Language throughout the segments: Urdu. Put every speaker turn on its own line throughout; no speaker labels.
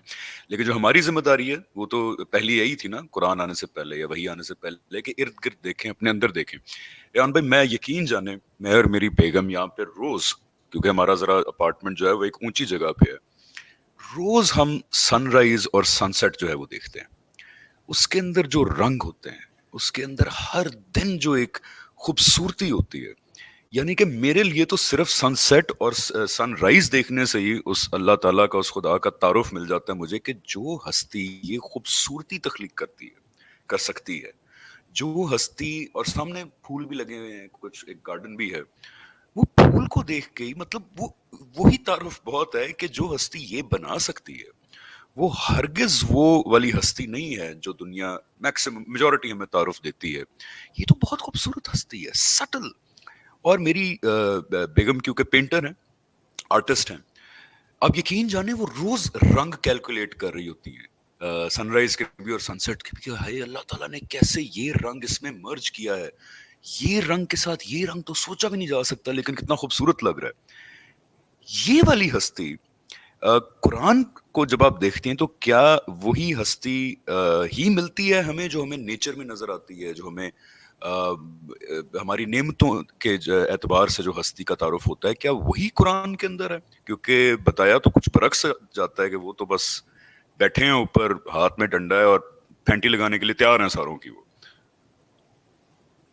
ہیں. لیکن جو ہماری ذمہ داری ہے وہ تو پہلی یہی تھی نا، قرآن آنے سے پہلے یا وحی آنے سے پہلے، کہ ارد گرد دیکھیں، اپنے اندر دیکھیں. ریحان بھائی، میں یقین جانے، میں اور میری بیگم یہاں پہ روز، کیونکہ ہمارا ذرا اپارٹمنٹ جو ہے وہ ایک اونچی جگہ پہ ہے، روز ہم سن رائز اور سن سیٹ جو ہے وہ دیکھتے ہیں. اس کے اندر جو رنگ ہوتے ہیں، اس کے اندر ہر دن جو ایک خوبصورتی ہوتی ہے. یعنی کہ میرے لیے تو صرف سن سیٹ اور سن رائز دیکھنے سے ہی اس اللہ تعالیٰ کا، اس خدا کا تعارف مل جاتا ہے مجھے، کہ جو ہستی یہ خوبصورتی تخلیق کرتی ہے، کر سکتی ہے، جو ہستی، اور سامنے پھول بھی لگے ہوئے ہیں، کچھ ایک گارڈن بھی ہے، وہ پھول کو دیکھ کے ہی مطلب وہی تعارف بہت ہے کہ جو ہستی یہ بنا سکتی ہے وہ ہرگز وہ والی ہستی نہیں ہے جو دنیا میکسیمم میجورٹی ہمیں تعارف دیتی ہے. یہ تو بہت خوبصورت ہستی ہے، سٹل. اور میری بیگم کیونکہ پینٹر ہیں، آرٹسٹ ہیں، اب یقین جانے وہ روز رنگ کیلکولیٹ کر رہی ہوتی ہیں، سن رائز کے بھی اور سن سیٹ کے بھی، کہ ہائے اللہ تعالیٰ نے کیسے یہ رنگ اس میں مرج کیا ہے، یہ رنگ کے ساتھ یہ رنگ تو سوچا بھی نہیں جا سکتا، لیکن کتنا خوبصورت لگ رہا ہے. یہ والی ہستی قرآن کو جب آپ دیکھتے ہیں تو کیا وہی ہستی ہی ملتی ہے ہمیں جو ہمیں نیچر میں نظر آتی ہے، جو ہمیں ہماری نعمتوں کے اعتبار سے جو ہستی کا تعارف ہوتا ہے، کیا وہی قرآن کے اندر ہے؟ کیونکہ بتایا تو کچھ برعکس جاتا ہے کہ وہ تو بس بیٹھے ہیں اوپر، ہاتھ میں ڈنڈا ہے اور پھینٹی لگانے کے لیے تیار ہیں ساروں کی. وہ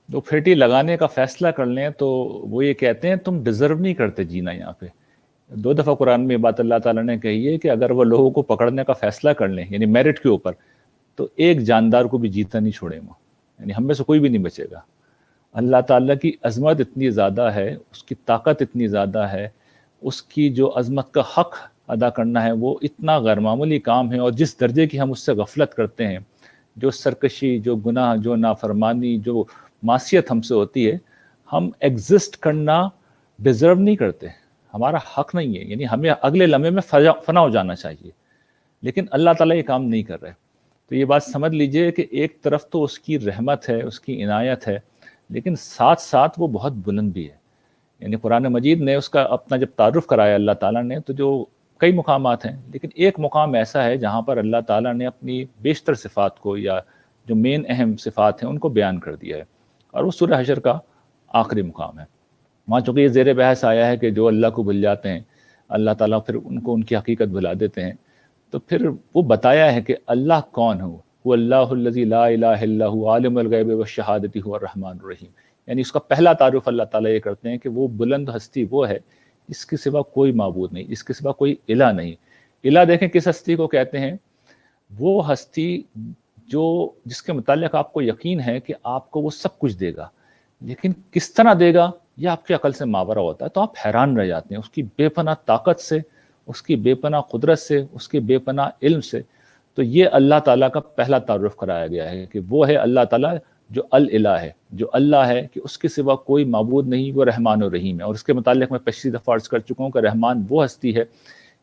تو پھیٹی لگانے کا فیصلہ کر لیں تو وہ یہ کہتے ہیں تم ڈیزرو نہیں کرتے جینا یہاں پہ. 2 دفعہ قرآن میں بات اللہ تعالیٰ نے کہی ہے کہ اگر وہ لوگوں کو پکڑنے کا فیصلہ کر لیں، یعنی میرٹ کے اوپر، تو ایک جاندار کو بھی جیتا نہیں چھوڑیں وہ، یعنی ہم میں سے کوئی بھی نہیں بچے گا. اللہ تعالیٰ کی عظمت اتنی زیادہ ہے، اس کی طاقت اتنی زیادہ ہے، اس کی جو عظمت کا حق ادا کرنا ہے وہ اتنا غیر معمولی کام ہے. اور جس درجے کی ہم اس سے غفلت کرتے ہیں، جو سرکشی، جو گناہ، جو نافرمانی، جو معصیت ہم سے ہوتی ہے، ہم ایگزسٹ کرنا ڈیزرو نہیں کرتے، ہمارا حق نہیں ہے. یعنی ہمیں اگلے لمحے میں فنا ہو جانا چاہیے، لیکن اللہ تعالیٰ یہ کام نہیں کر رہے. تو یہ بات سمجھ لیجئے کہ ایک طرف تو اس کی رحمت ہے، اس کی عنایت ہے، لیکن ساتھ ساتھ وہ بہت بلند بھی ہے. یعنی قرآن مجید نے اس کا اپنا جب تعارف کرایا اللہ تعالیٰ نے، تو جو کئی مقامات ہیں، لیکن ایک مقام ایسا ہے جہاں پر اللہ تعالیٰ نے اپنی بیشتر صفات کو، یا جو مین اہم صفات ہیں، ان کو بیان کر دیا ہے، اور وہ سورہ حشر کا آخری مقام ہے. وہاں چونکہ یہ زیر بحث آیا ہے کہ جو اللہ کو بھول جاتے ہیں، اللہ تعالیٰ پھر ان کو ان کی حقیقت بھلا دیتے ہیں. تو پھر وہ بتایا ہے کہ اللہ کون ہو، وہ اللہ الذی لا الہ الا هو عالم الغیب والشہادۃ هو الرحمن الرحیم. یعنی اس کا پہلا تعارف اللہ تعالیٰ یہ کرتے ہیں کہ وہ بلند ہستی وہ ہے جس کے سوا کوئی معبود نہیں، جس کے سوا کوئی الہ نہیں. الہ دیکھیں کس ہستی کو کہتے ہیں، وہ ہستی جس کے متعلق آپ کو یقین ہے کہ آپ کو وہ سب کچھ دے گا، لیکن کس طرح دے گا یہ آپ کی عقل سے ماورا ہوتا ہے. تو آپ حیران رہ جاتے ہیں اس کی بے پناہ طاقت سے، اس کی بے پناہ قدرت سے، اس کے بے پناہ علم سے. تو یہ اللہ تعالیٰ کا پہلا تعارف کرایا گیا ہے کہ وہ ہے اللہ تعالیٰ جو الہ ہے، جو اللہ ہے کہ اس کے سوا کوئی معبود نہیں، وہ رحمان و رحیم ہے. اور اس کے متعلق میں پچھلی دفعہ عرض کر چکا ہوں کہ رحمان وہ ہستی ہے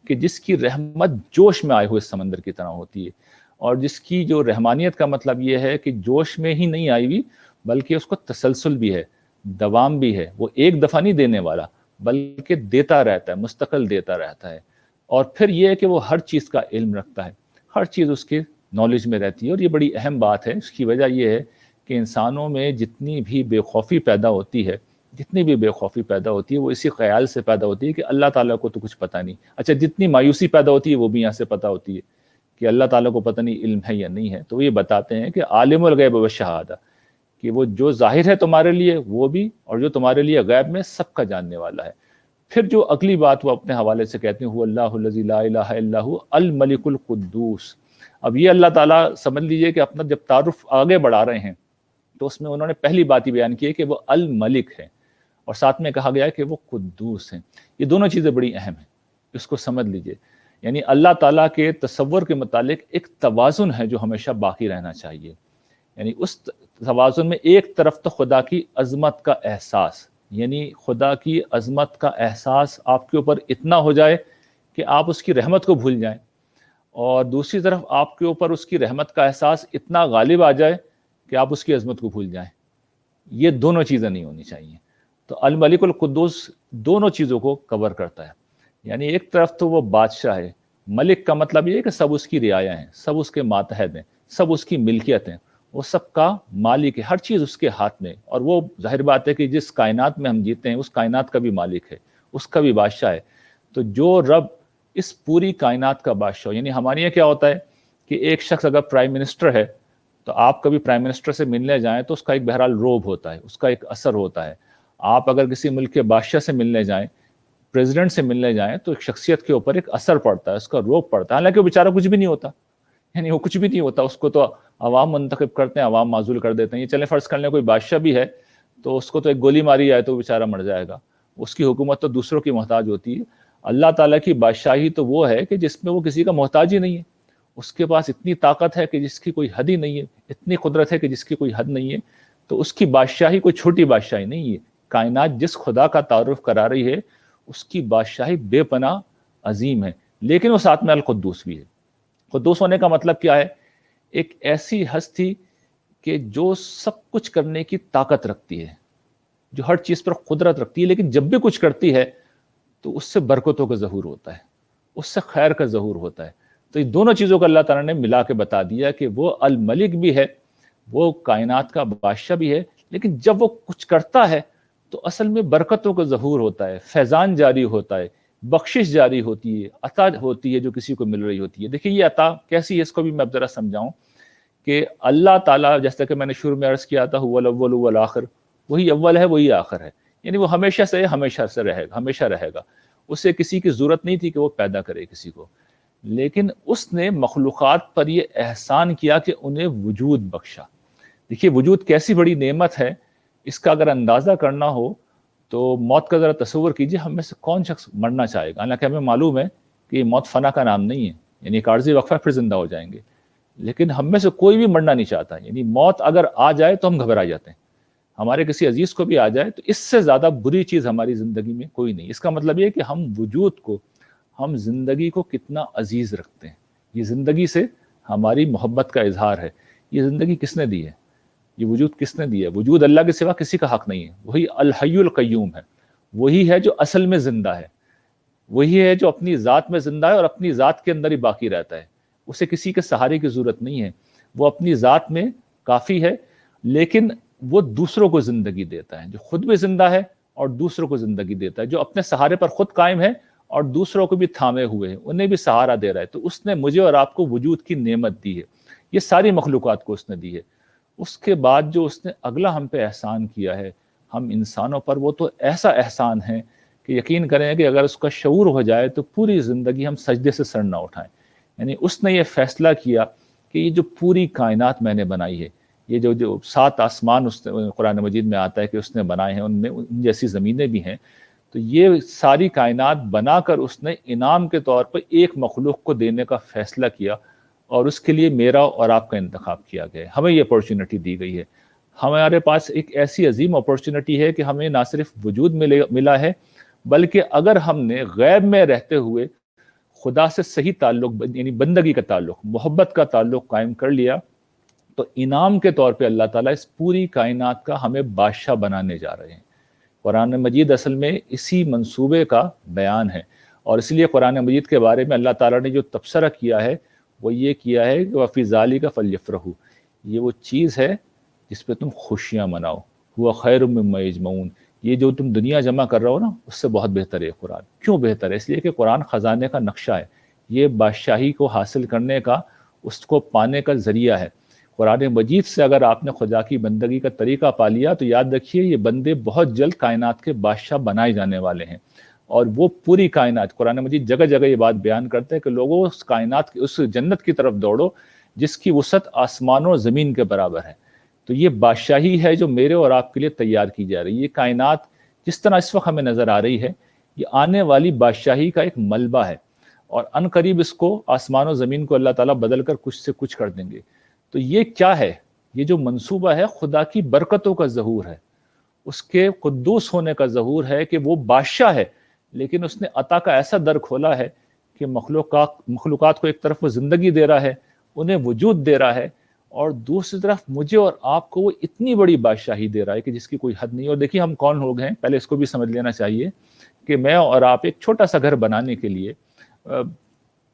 کہ جس کی رحمت جوش میں آئے ہوئے سمندر کی طرح ہوتی ہے، اور جس کی جو رحمانیت کا مطلب یہ ہے کہ جوش میں ہی نہیں آئی ہوئی، بلکہ اس کو تسلسل بھی ہے، دوام بھی ہے. وہ ایک دفعہ نہیں دینے والا، بلکہ دیتا رہتا ہے، مستقل دیتا رہتا ہے. اور پھر یہ ہے کہ وہ ہر چیز کا علم رکھتا ہے، ہر چیز اس کے نالج میں رہتی ہے. اور یہ بڑی اہم بات ہے. اس کی وجہ یہ ہے کہ انسانوں میں جتنی بھی بے خوفی پیدا ہوتی ہے، وہ اسی خیال سے پیدا ہوتی ہے کہ اللہ تعالیٰ کو تو کچھ پتہ نہیں. اچھا، جتنی مایوسی پیدا ہوتی ہے وہ بھی یہاں سے پتہ ہوتی ہے کہ اللہ تعالیٰ کو پتہ نہیں علم ہے یا نہیں ہے. تو یہ بتاتے ہیں کہ عالم الغیب والشہادہ، کہ وہ جو ظاہر ہے تمہارے لیے وہ بھی، اور جو تمہارے لیے غیب میں سب کا جاننے والا ہے. پھر جو اگلی بات وہ اپنے حوالے سے کہتے ہیں، هو اللہ الذی لا الہ الا هو الملک القدوس. اب یہ اللہ تعالیٰ سمجھ لیجئے کہ اپنا جب تعارف آگے بڑھا رہے ہیں تو اس میں انہوں نے پہلی بات ہی بیان کی ہے کہ وہ الملک ہے، اور ساتھ میں کہا گیا ہے کہ وہ قدوس ہیں. یہ دونوں چیزیں بڑی اہم ہیں، اس کو سمجھ لیجئے. یعنی اللہ تعالیٰ کے تصور کے متعلق ایک توازن ہے جو ہمیشہ باقی رہنا چاہیے. یعنی اس توازن میں ایک طرف تو خدا کی عظمت کا احساس، یعنی خدا کی عظمت کا احساس آپ کے اوپر اتنا ہو جائے کہ آپ اس کی رحمت کو بھول جائیں، اور دوسری طرف آپ کے اوپر اس کی رحمت کا احساس اتنا غالب آ جائے کہ آپ اس کی عظمت کو بھول جائیں. یہ دونوں چیزیں نہیں ہونی چاہیے. تو الملک القدوس دونوں چیزوں کو کور کرتا ہے. یعنی ایک طرف تو وہ بادشاہ ہے ملک کا مطلب یہ ہے کہ سب اس کی رعایا ہیں، سب اس کے ماتحت ہیں، سب اس کی ملکیت ہیں، وہ سب کا مالک ہے، ہر چیز اس کے ہاتھ میں. اور وہ ظاہر بات ہے کہ جس کائنات میں ہم جیتے ہیں اس کائنات کا بھی مالک ہے، اس کا بھی بادشاہ ہے. تو جو رب اس پوری کائنات کا بادشاہ ہو، یعنی ہمارے یہاں کیا ہوتا ہے کہ ایک شخص اگر پرائم منسٹر ہے تو آپ کبھی پرائم منسٹر سے ملنے جائیں تو اس کا ایک بہرحال روب ہوتا ہے، اس کا ایک اثر ہوتا ہے. آپ اگر کسی ملک کے بادشاہ سے ملنے جائیں، پریزیڈنٹ سے ملنے جائیں، تو ایک شخصیت کے اوپر ایک اثر پڑتا ہے، اس کا روب پڑتا ہے. حالانکہ وہ بیچارہ کچھ بھی نہیں ہوتا، یعنی وہ کچھ بھی نہیں ہوتا، اس کو تو عوام منتخب کرتے ہیں، عوام معزول کر دیتے ہیں. یہ چلیں فرض کر لیں کوئی بادشاہ بھی ہے تو اس کو تو ایک گولی ماری جائے تو وہ بیچارہ مر جائے گا، اس کی حکومت تو دوسروں کی محتاج ہوتی ہے. اللہ تعالیٰ کی بادشاہی تو وہ ہے کہ جس میں وہ کسی کا محتاج ہی نہیں ہے، اس کے پاس اتنی طاقت ہے کہ جس کی کوئی حد ہی نہیں ہے، اتنی قدرت ہے کہ جس کی کوئی حد نہیں ہے. تو اس کی بادشاہی کوئی چھوٹی بادشاہی نہیں ہے. کائنات جس خدا کا تعارف کرا رہی ہے اس کی بادشاہی بے پناہ عظیم ہے، لیکن وہ ساتھ میں القدوس بھی ہے. قدوس ہونے کا مطلب کیا ہے؟ ایک ایسی ہستی کہ جو سب کچھ کرنے کی طاقت رکھتی ہے، جو ہر چیز پر قدرت رکھتی ہے، لیکن جب بھی کچھ کرتی ہے تو اس سے برکتوں کا ظہور ہوتا ہے، اس سے خیر کا ظہور ہوتا ہے. تو یہ دونوں چیزوں کو اللہ تعالیٰ نے ملا کے بتا دیا کہ وہ الملک بھی ہے، وہ کائنات کا بادشاہ بھی ہے، لیکن جب وہ کچھ کرتا ہے تو اصل میں برکتوں کا ظہور ہوتا ہے، فیضان جاری ہوتا ہے، بخشش جاری ہوتی ہے، عطا ہوتی ہے جو کسی کو مل رہی ہوتی ہے. دیکھیے یہ عطا کیسی ہے، اس کو بھی میں ذرا سمجھاؤں کہ اللہ تعالیٰ، جیسا کہ میں نے شروع میں عرض کیا تھا، هو الاول والآخر، وہی اول ہے وہی آخر ہے، یعنی وہ ہمیشہ سے رہے گا، ہمیشہ رہے گا. اسے کسی کی ضرورت نہیں تھی کہ وہ پیدا کرے کسی کو، لیکن اس نے مخلوقات پر یہ احسان کیا کہ انہیں وجود بخشا. دیکھیے وجود کیسی بڑی نعمت ہے، اس کا اگر اندازہ کرنا ہو تو موت کا ذرا تصور کیجئے. ہم میں سے کون شخص مرنا چاہے گا؟ حالانکہ ہمیں معلوم ہے کہ یہ موت فنا کا نام نہیں ہے، یعنی ایک عارضی وقفہ پھر زندہ ہو جائیں گے، لیکن ہم میں سے کوئی بھی مرنا نہیں چاہتا. یعنی موت اگر آ جائے تو ہم گھبرا جاتے ہیں، ہمارے کسی عزیز کو بھی آ جائے تو اس سے زیادہ بری چیز ہماری زندگی میں کوئی نہیں. اس کا مطلب یہ کہ ہم وجود کو، ہم زندگی کو کتنا عزیز رکھتے ہیں. یہ زندگی سے ہماری محبت کا اظہار ہے. یہ زندگی کس نے دی ہے؟ یہ وجود کس نے دی ہے؟ وجود اللہ کے سوا کسی کا حق نہیں ہے. وہی الحی القیوم ہے، وہی ہے جو اصل میں زندہ ہے، وہی ہے جو اپنی ذات میں زندہ ہے اور اپنی ذات کے اندر ہی باقی رہتا ہے. اسے کسی کے سہارے کی ضرورت نہیں ہے، وہ اپنی ذات میں کافی ہے. لیکن وہ دوسروں کو زندگی دیتا ہے، جو خود بھی زندہ ہے اور دوسروں کو زندگی دیتا ہے، جو اپنے سہارے پر خود قائم ہے اور دوسروں کو بھی تھامے ہوئے ہیں، انہیں بھی سہارا دے رہا ہے. تو اس نے مجھے اور آپ کو وجود کی نعمت دی ہے، یہ ساری مخلوقات کو اس نے دی ہے. اس کے بعد جو اس نے اگلا ہم پہ احسان کیا ہے، ہم انسانوں پر، وہ تو ایسا احسان ہے کہ یقین کریں کہ اگر اس کا شعور ہو جائے تو پوری زندگی ہم سجدے سے سر نہ اٹھائیں. یعنی اس نے یہ فیصلہ کیا کہ یہ جو پوری کائنات میں نے بنائی ہے، یہ جو 7 آسمان اس نے قرآن مجید میں آتا ہے کہ اس نے بنائے ہیں، ان میں ان جیسی زمینیں بھی ہیں، تو یہ ساری کائنات بنا کر اس نے انعام کے طور پر ایک مخلوق کو دینے کا فیصلہ کیا، اور اس کے لیے میرا اور آپ کا انتخاب کیا گیا ہے. ہمیں یہ اپورچونٹی دی گئی ہے. ہمارے پاس ایک ایسی عظیم اپورچونٹی ہے کہ ہمیں نہ صرف وجود ملا ہے، بلکہ اگر ہم نے غیب میں رہتے ہوئے خدا سے صحیح تعلق، یعنی بندگی کا تعلق، محبت کا تعلق قائم کر لیا، تو انعام کے طور پہ اللہ تعالیٰ اس پوری کائنات کا ہمیں بادشاہ بنانے جا رہے ہیں. قرآن مجید اصل میں اسی منصوبے کا بیان ہے، اور اس لیے قرآن مجید کے بارے میں اللہ تعالیٰ نے جو تبصرہ کیا ہے وہ یہ کیا ہے کہ وَفِي ذَلِكَ فَلْيَفْرَحُوا، یہ وہ چیز ہے جس پہ تم خوشیاں مناؤ. هُوَ خَيْرٌ مِّمَّا يَجْمَعُونَ، یہ جو تم دنیا جمع کر رہے ہو نا، اس سے بہت بہتر ہے قرآن. کیوں بہتر ہے؟ اس لیے کہ قرآن خزانے کا نقشہ ہے، یہ بادشاہی کو حاصل کرنے کا، اس کو پانے کا ذریعہ ہے. قرآن مجید سے اگر آپ نے خدا کی بندگی کا طریقہ پا لیا تو یاد رکھیے یہ بندے بہت جلد کائنات کے بادشاہ بنائے جانے والے ہیں. اور وہ پوری کائنات، قرآن مجید جگہ جگہ یہ بات بیان کرتے ہیں کہ لوگوں اس کائنات کی، اس جنت کی طرف دوڑو جس کی وسعت آسمان و زمین کے برابر ہے. تو یہ بادشاہی ہے جو میرے اور آپ کے لیے تیار کی جا رہی ہے. یہ کائنات جس طرح اس وقت ہمیں نظر آ رہی ہے، یہ آنے والی بادشاہی کا ایک ملبہ ہے، اور ان قریب اس کو، آسمان و زمین کو اللہ تعالیٰ بدل کر کچھ سے کچھ کر دیں گے. تو یہ کیا ہے؟ یہ جو منصوبہ ہے خدا کی برکتوں کا ظہور ہے، اس کے قدوس ہونے کا ظہور ہے کہ وہ بادشاہ ہے، لیکن اس نے عطا کا ایسا در کھولا ہے کہ مخلوقات کو ایک طرف وہ زندگی دے رہا ہے، انہیں وجود دے رہا ہے، اور دوسری طرف مجھے اور آپ کو وہ اتنی بڑی بادشاہی دے رہا ہے کہ جس کی کوئی حد نہیں. اور دیکھیے ہم کون لوگ ہیں، پہلے اس کو بھی سمجھ لینا چاہیے کہ میں اور آپ ایک چھوٹا سا گھر بنانے کے لیے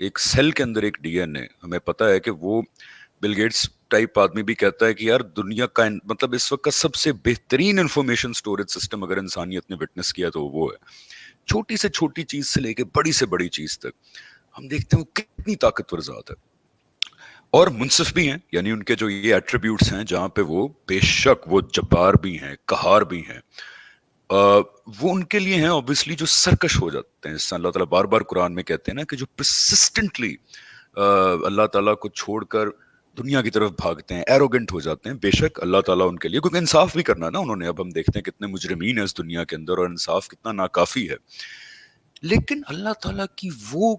ایک سیل کے اندر ایک ڈی این اے، ہمیں پتہ ہے کہ وہ بل گیٹس ٹائپ آدمی بھی کہتا ہے کہ یار دنیا کا مطلب اس وقت کا سب سے بہترین انفارمیشن سٹوریج سسٹم اگر انسانیت نے وٹنس کیا تو وہ ہے. چھوٹی سے چھوٹی چیز سے لے کے بڑی سے بڑی چیز تک ہم دیکھتے ہیں وہ کتنی طاقتور ذات ہے، اور منصف بھی ہیں. یعنی ان کے جو یہ ایٹریبیوٹس ہیں جہاں پہ وہ بے شک وہ جبار بھی ہیں، قہار بھی ہیں، وہ ان کے لیے ہیں obviously جو سرکش ہو جاتے ہیں. اس سے اللہ تعالیٰ بار بار قرآن میں کہتے ہیں نا کہ جو persistently اللہ تعالیٰ کو چھوڑ کر دنیا کی طرف بھاگتے ہیں، ایروگنٹ ہو جاتے ہیں، بے شک اللہ تعالیٰ ان کے لیے، کیونکہ انصاف بھی کرنا نا انہوں نے. اب ہم دیکھتے ہیں کتنے مجرمین ہیں اس دنیا کے اندر اور انصاف کتنا ناکافی ہے. لیکن اللہ تعالیٰ کی وہ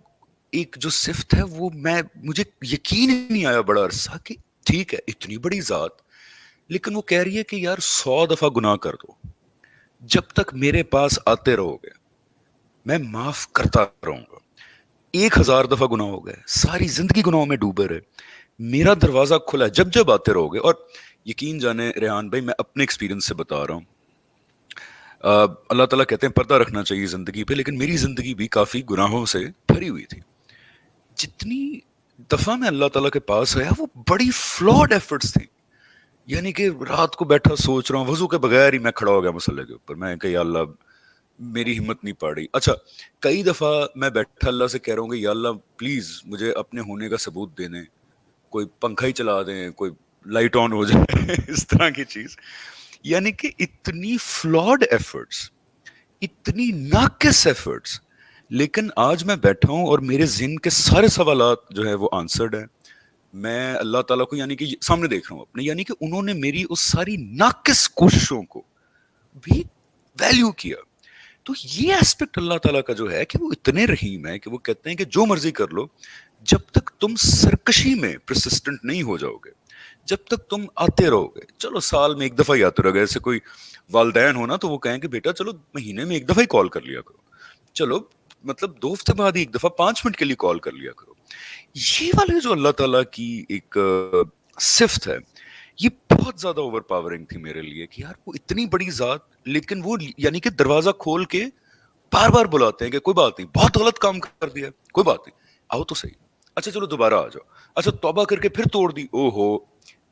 ایک جو صفت ہے وہ مجھے یقین ہی نہیں آیا بڑا عرصہ کہ ٹھیک ہے اتنی بڑی ذات، لیکن وہ کہہ رہی ہے کہ یار 100 دفعہ گناہ کر دو، جب تک میرے پاس آتے رہو گے میں معاف کرتا رہوں گا. 1000 دفعہ گناہ ہو گئے، ساری زندگی گناہوں میں ڈوبے رہے، میرا دروازہ کھلا ہے جب جب آتے رہو گے. اور یقین جانے ریحان بھائی، میں اپنے ایکسپیرینس سے بتا رہا ہوں، اللہ تعالیٰ کہتے ہیں پردہ رکھنا چاہیے زندگی پہ، لیکن میری زندگی بھی کافی گناہوں سے بھری ہوئی تھی. جتنی دفعہ میں اللہ تعالیٰ کے پاس آیا وہ بڑی فلاڈ ایفرٹس تھیں. یعنی کہ رات کو بیٹھا سوچ رہا ہوں، وضو کے بغیر ہی میں کھڑا ہو گیا مسئلے کے اوپر، میں کہ یا اللہ میری ہمت نہیں پڑ رہی. اچھا کئی دفعہ میں بیٹھا اللہ سے کہہ رہا ہوں کہ یا اللہ پلیز مجھے اپنے ہونے کا ثبوت دے دیں، کوئی پنکھا ہی چلا دیں، کوئی لائٹ آن ہو جائے اس طرح کی چیز. یعنی کہ اتنی فلاڈ ایفرٹس، اتنی ناقص ایفرٹس، لیکن آج میں بیٹھا ہوں اور میرے ذہن کے سارے سوالات جو ہے وہ آنسرڈ ہیں. میں اللہ تعالیٰ کو یعنی کہ سامنے دیکھ رہا ہوں اپنے، یعنی کہ انہوں نے میری اس ساری ناقص کوششوں کو بھی ویلیو کیا. تو یہ ایسپیکٹ اللہ تعالیٰ کا جو ہے کہ وہ اتنے رحیم ہے کہ وہ کہتے ہیں کہ جو مرضی کر لو، جب تک تم سرکشی میں پرسسٹنٹ نہیں ہو جاؤ گے، جب تک تم آتے رہو گے. چلو سال میں ایک دفعہ ہی آتے رہو گے، ایسے کوئی والدین ہونا تو وہ کہیں کہ بیٹا چلو مہینے میں ایک دفعہ ہی کال کر لیا کرو، چلو مطلب 2 ہفتے بعد ایک دفعہ 5 منٹ کے لیے کال کر لیا کرو. یہ والے جو اللہ تعالیٰ کی ایک صفت ہے یہ بہت زیادہ اوور پاورنگ تھی میرے لیے کہ یار وہ اتنی بڑی ذات، لیکن وہ یعنی کہ دروازہ کھول کے بار بار بلاتے ہیں کہ کوئی بات نہیں، بہت غلط کام کر دیا، کوئی بات نہیں، آؤ تو صحیح، اچھا چلو دوبارہ آ جاؤ، اچھا توبہ کر کے پھر توڑ دی، او ہو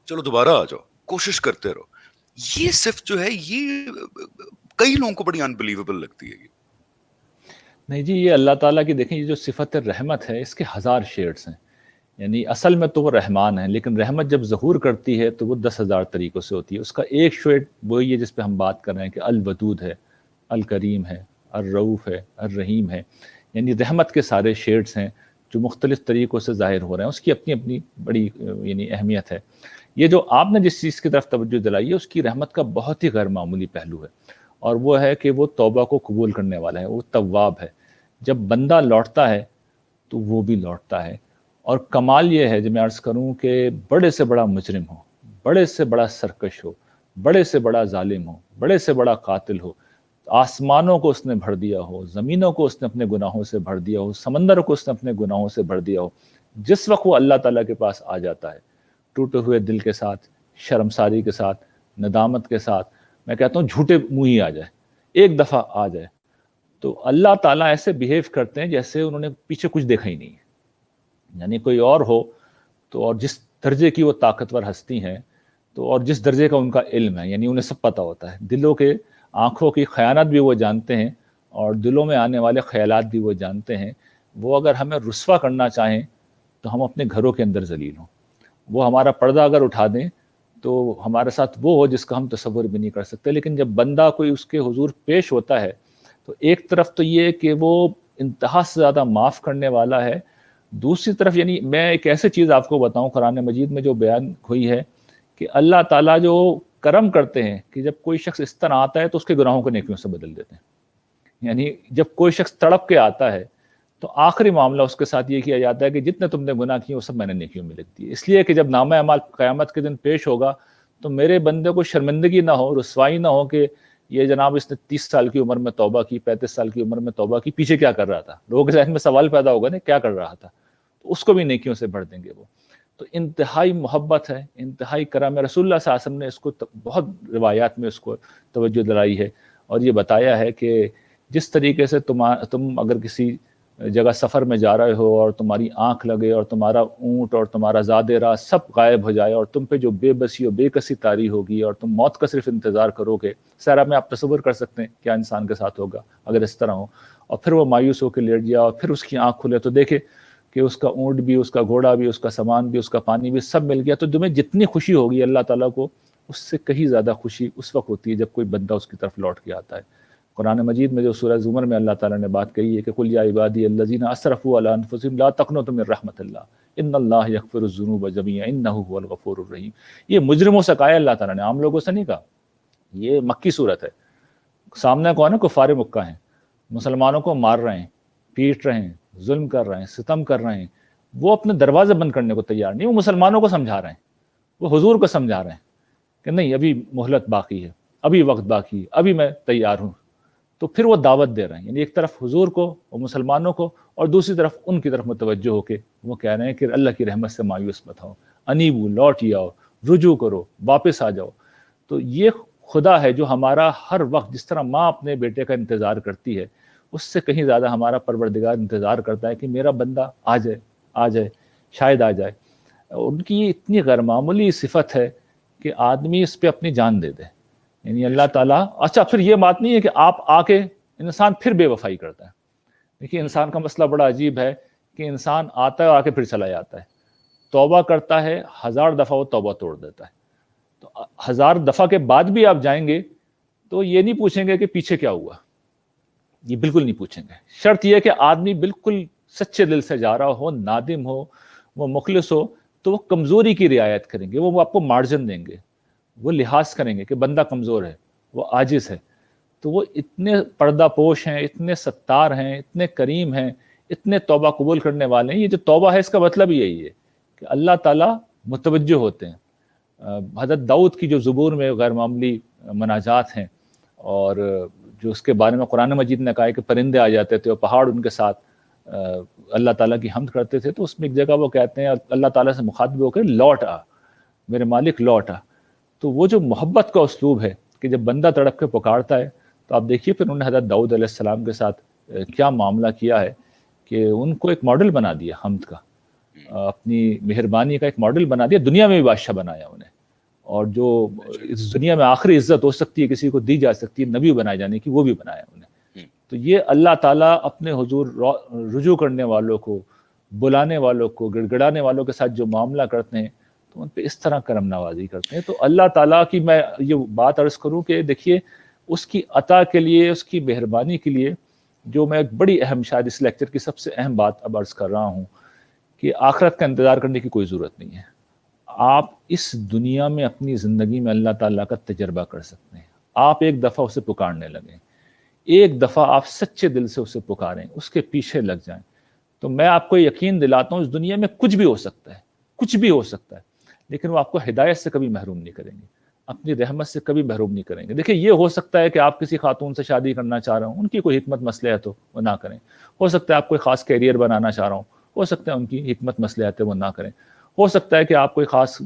چلو دوبارہ آ جاؤ، کوشش کرتے رہو. یہ صفت جو ہے یہ کئی لوگوں کو بڑی انبلیویبل لگتی ہے.
نہیں جی، یہ اللہ تعالیٰ کی دیکھیں یہ جو صفت رحمت ہے اس کے 1000 شیڈز ہیں. یعنی اصل میں تو وہ رحمان ہے، لیکن رحمت جب ظہور کرتی ہے تو وہ 10,000 طریقوں سے ہوتی ہے. اس کا ایک شیڈ وہی ہے جس پہ ہم بات کر رہے ہیں کہ الودود ہے، الکریم ہے، الرؤوف ہے، الرحیم ہے. یعنی رحمت کے سارے شیڈز ہیں جو مختلف طریقوں سے ظاہر ہو رہے ہیں. اس کی اپنی اپنی بڑی یعنی اہمیت ہے. یہ جو آپ نے جس چیز کی طرف توجہ دلائی ہے اس کی رحمت کا بہت ہی غیر معمولی پہلو ہے، اور وہ ہے کہ وہ توبہ کو قبول کرنے والا ہے، وہ تواب ہے. جب بندہ لوٹتا ہے تو وہ بھی لوٹتا ہے. اور کمال یہ ہے جب میں عرض کروں کہ بڑے سے بڑا مجرم ہو، بڑے سے بڑا سرکش ہو، بڑے سے بڑا ظالم ہو، بڑے سے بڑا قاتل ہو، آسمانوں کو اس نے بھر دیا ہو، زمینوں کو اس نے اپنے گناہوں سے بھر دیا ہو، سمندر کو اس نے اپنے گناہوں سے بھر دیا ہو، جس وقت وہ اللہ تعالیٰ کے پاس آ جاتا ہے ٹوٹے ہوئے دل کے ساتھ، شرمساری کے ساتھ، ندامت کے ساتھ، میں کہتا ہوں جھوٹے منہ ہی آ جائے، ایک دفعہ آ جائے، تو اللہ تعالیٰ ایسے بیہیو کرتے ہیں جیسے انہوں نے پیچھے کچھ دیکھا ہی نہیں ہے. یعنی کوئی اور ہو تو، اور جس درجے کی وہ طاقتور ہستی ہیں تو، اور جس درجے کا ان کا علم ہے، یعنی انہیں سب پتہ ہوتا ہے، دلوں کے آنکھوں کی خیانت بھی وہ جانتے ہیں اور دلوں میں آنے والے خیالات بھی وہ جانتے ہیں. وہ اگر ہمیں رسوا کرنا چاہیں تو ہم اپنے گھروں کے اندر ذلیل ہوں، وہ ہمارا پردہ اگر اٹھا دیں تو ہمارے ساتھ وہ ہو جس کا ہم تصور بھی نہیں کر سکتے. لیکن جب بندہ کوئی اس کے حضور پیش ہوتا ہے تو ایک طرف تو یہ کہ وہ انتہا سے زیادہ معاف کرنے والا ہے، دوسری طرف یعنی میں ایک ایسی چیز آپ کو بتاؤں قرآن مجید میں جو بیان ہوئی ہے کہ اللہ تعالیٰ جو کرم کرتے ہیں کہ جب کوئی شخص اس طرح آتا ہے تو اس کے گناہوں کو نیکیوں سے بدل دیتے ہیں. یعنی جب کوئی شخص تڑپ کے آتا ہے تو آخری معاملہ اس کے ساتھ یہ کیا جاتا ہے کہ جتنے تم نے گناہ کیے وہ سب میں نے نیکیوں میں لکھ دیے، اس لیے کہ جب نامہ اعمال قیامت کے دن پیش ہوگا تو میرے بندے کو شرمندگی نہ ہو، رسوائی نہ ہو کہ یہ جناب اس نے 30 سال کی عمر میں توبہ کی، 35 سال کی عمر میں توبہ کی، پیچھے کیا کر رہا تھا. لوگوں کے ذہن میں سوال پیدا ہوگا نا کیا کر رہا تھا، تو اس کو بھی نیکیوں سے بھر دیں گے وہ. تو انتہائی محبت ہے، انتہائی کرم ہے. رسول اللہ صلی اللہ علیہ وسلم نے اس کو بہت روایات میں اس کو توجہ دلائی ہے اور یہ بتایا ہے کہ جس طریقے سے تم اگر کسی جگہ سفر میں جا رہے ہو اور تمہاری آنکھ لگے اور تمہارا اونٹ اور تمہارا زاد راہ سب غائب ہو جائے اور تم پہ جو بے بسی و بے کسی طاری ہوگی اور تم موت کا صرف انتظار کرو گے. سارا میں آپ تصور کر سکتے ہیں کیا انسان کے ساتھ ہوگا اگر اس طرح ہو. اور پھر وہ مایوس ہو کے لیٹ گیا اور پھر اس کی آنکھ کھلے تو دیکھے کہ اس کا اونٹ بھی، اس کا گھوڑا بھی، اس کا سامان بھی، اس کا پانی بھی سب مل گیا. تو تمہیں جتنی خوشی ہوگی اللہ تعالیٰ کو اس سے کہیں زیادہ خوشی اس وقت ہوتی ہے جب کوئی بندہ اس کی طرف لوٹ کے آتا ہے. قرآن مجید میں جو سورہ زمر میں اللہ تعالیٰ نے بات کہی ہے کہ قل یا عبادی الذین اسرفوا علی انفسہم لا تقنطوا من رحمت اللہ ان اللہ یغفر الذنوب جميعا انہ هو الغفور الرحیم. یہ مجرموں سے کہا ہے اللہ تعالیٰ نے، عام لوگوں سے نہیں کہا. یہ مکی صورت ہے. سامنے کون ہے؟ کفار مکہ ہیں، مسلمانوں کو مار رہے ہیں، پیٹ رہے ہیں، ظلم کر رہے ہیں، ستم کر رہے ہیں. وہ اپنے دروازے بند کرنے کو تیار نہیں، وہ مسلمانوں کو سمجھا رہے ہیں، وہ حضور کو سمجھا رہے ہیں کہ نہیں ابھی مہلت باقی ہے، ابھی وقت باقی ہے، ابھی میں تیار ہوں. تو پھر وہ دعوت دے رہے ہیں، یعنی ایک طرف حضور کو اور مسلمانوں کو اور دوسری طرف ان کی طرف متوجہ ہو کے وہ کہہ رہے ہیں کہ اللہ کی رحمت سے مایوس مت ہو، انیبو لوٹ آؤ، رجوع کرو، واپس آ جاؤ. تو یہ خدا ہے جو ہمارا ہر وقت جس طرح ماں اپنے بیٹے کا انتظار کرتی ہے اس سے کہیں زیادہ ہمارا پروردگار انتظار کرتا ہے کہ میرا بندہ آ جائے، آ جائے، شاید آ جائے. ان کی یہ اتنی غیر معمولی صفت ہے کہ آدمی اس پہ اپنی جان دے دے. یعنی اللہ تعالیٰ، اچھا پھر یہ بات نہیں ہے کہ آپ آ کے انسان پھر بے وفائی کرتا ہے. دیکھیے انسان کا مسئلہ بڑا عجیب ہے کہ انسان آتا ہے آ کے پھر چلا جاتا ہے، توبہ کرتا ہے 1000 دفعہ وہ توبہ توڑ دیتا ہے. تو 1000 دفعہ کے بعد بھی آپ جائیں گے تو یہ نہیں پوچھیں گے کہ پیچھے کیا ہوا، یہ بالکل نہیں پوچھیں گے. شرط یہ کہ آدمی بالکل سچے دل سے جا رہا ہو، نادم ہو، وہ مخلص ہو، تو وہ کمزوری کی رعایت کریں گے، وہ آپ کو مارجن دیں گے، وہ لحاظ کریں گے کہ بندہ کمزور ہے، وہ عاجز ہے. تو وہ اتنے پردہ پوش ہیں، اتنے ستار ہیں، اتنے کریم ہیں، اتنے توبہ قبول کرنے والے ہیں. یہ جو توبہ ہے اس کا مطلب یہی ہے کہ اللہ تعالیٰ متوجہ ہوتے ہیں. حضرت داؤد کی جو زبور میں غیر معمولی مناجات ہیں اور جو اس کے بارے میں قرآن مجید نے کہا ہے کہ پرندے آ جاتے تھے اور پہاڑ ان کے ساتھ اللہ تعالیٰ کی حمد کرتے تھے. تو اس میں ایک جگہ وہ کہتے ہیں اللہ تعالیٰ سے مخاطب ہو کے لوٹ آ میرے مالک لوٹ آ. تو وہ جو محبت کا اسلوب ہے کہ جب بندہ تڑپ کے پکارتا ہے تو آپ دیکھیے پھر انہوں نے حضرت داؤد علیہ السلام کے ساتھ کیا معاملہ کیا ہے کہ ان کو ایک ماڈل بنا دیا حمد کا، اپنی مہربانی کا ایک ماڈل بنا دیا، دنیا میں بھی بادشاہ بنایا انہیں. اور جو اس دنیا میں آخری عزت ہو سکتی ہے کسی کو دی جا سکتی ہے نبی بنائے جانے کی، وہ بھی بنایا انہیں. تو یہ اللہ تعالیٰ اپنے حضور رجوع کرنے والوں کو، بلانے والوں کو، گڑ گڑانے والوں کے ساتھ جو معاملہ کرتے ہیں تو ان پہ اس طرح کرم نوازی کرتے ہیں. تو اللہ تعالیٰ کی میں یہ بات عرض کروں کہ دیکھیے اس کی عطا کے لیے، اس کی مہربانی کے لیے، جو میں ایک بڑی اہم، شاید اس لیکچر کی سب سے اہم بات اب عرض کر رہا ہوں کہ آخرت کا انتظار کرنے کی کوئی ضرورت نہیں ہے. آپ اس دنیا میں اپنی زندگی میں اللہ تعالیٰ کا تجربہ کر سکتے ہیں. آپ ایک دفعہ اسے پکارنے لگیں، ایک دفعہ آپ سچے دل سے اسے پکاریں، اس کے پیچھے لگ جائیں، تو میں آپ کو یقین دلاتا ہوں اس دنیا میں کچھ بھی ہو سکتا ہے، کچھ بھی ہو سکتا ہے، لیکن وہ آپ کو ہدایت سے کبھی محروم نہیں کریں گے، اپنی رحمت سے کبھی محروم نہیں کریں گے. دیکھیں یہ ہو سکتا ہے کہ آپ کسی خاتون سے شادی کرنا چاہ رہے ہوں، ان کی کوئی حکمت مصلحت ہو وہ نہ کریں. ہو سکتا ہے آپ کوئی خاص کیریئر بنانا چاہ رہا ہوں، ہو سکتا ہے ان کی حکمت مصلحت ہے وہ نہ کریں. ہو سکتا ہے کہ آپ کوئی خاص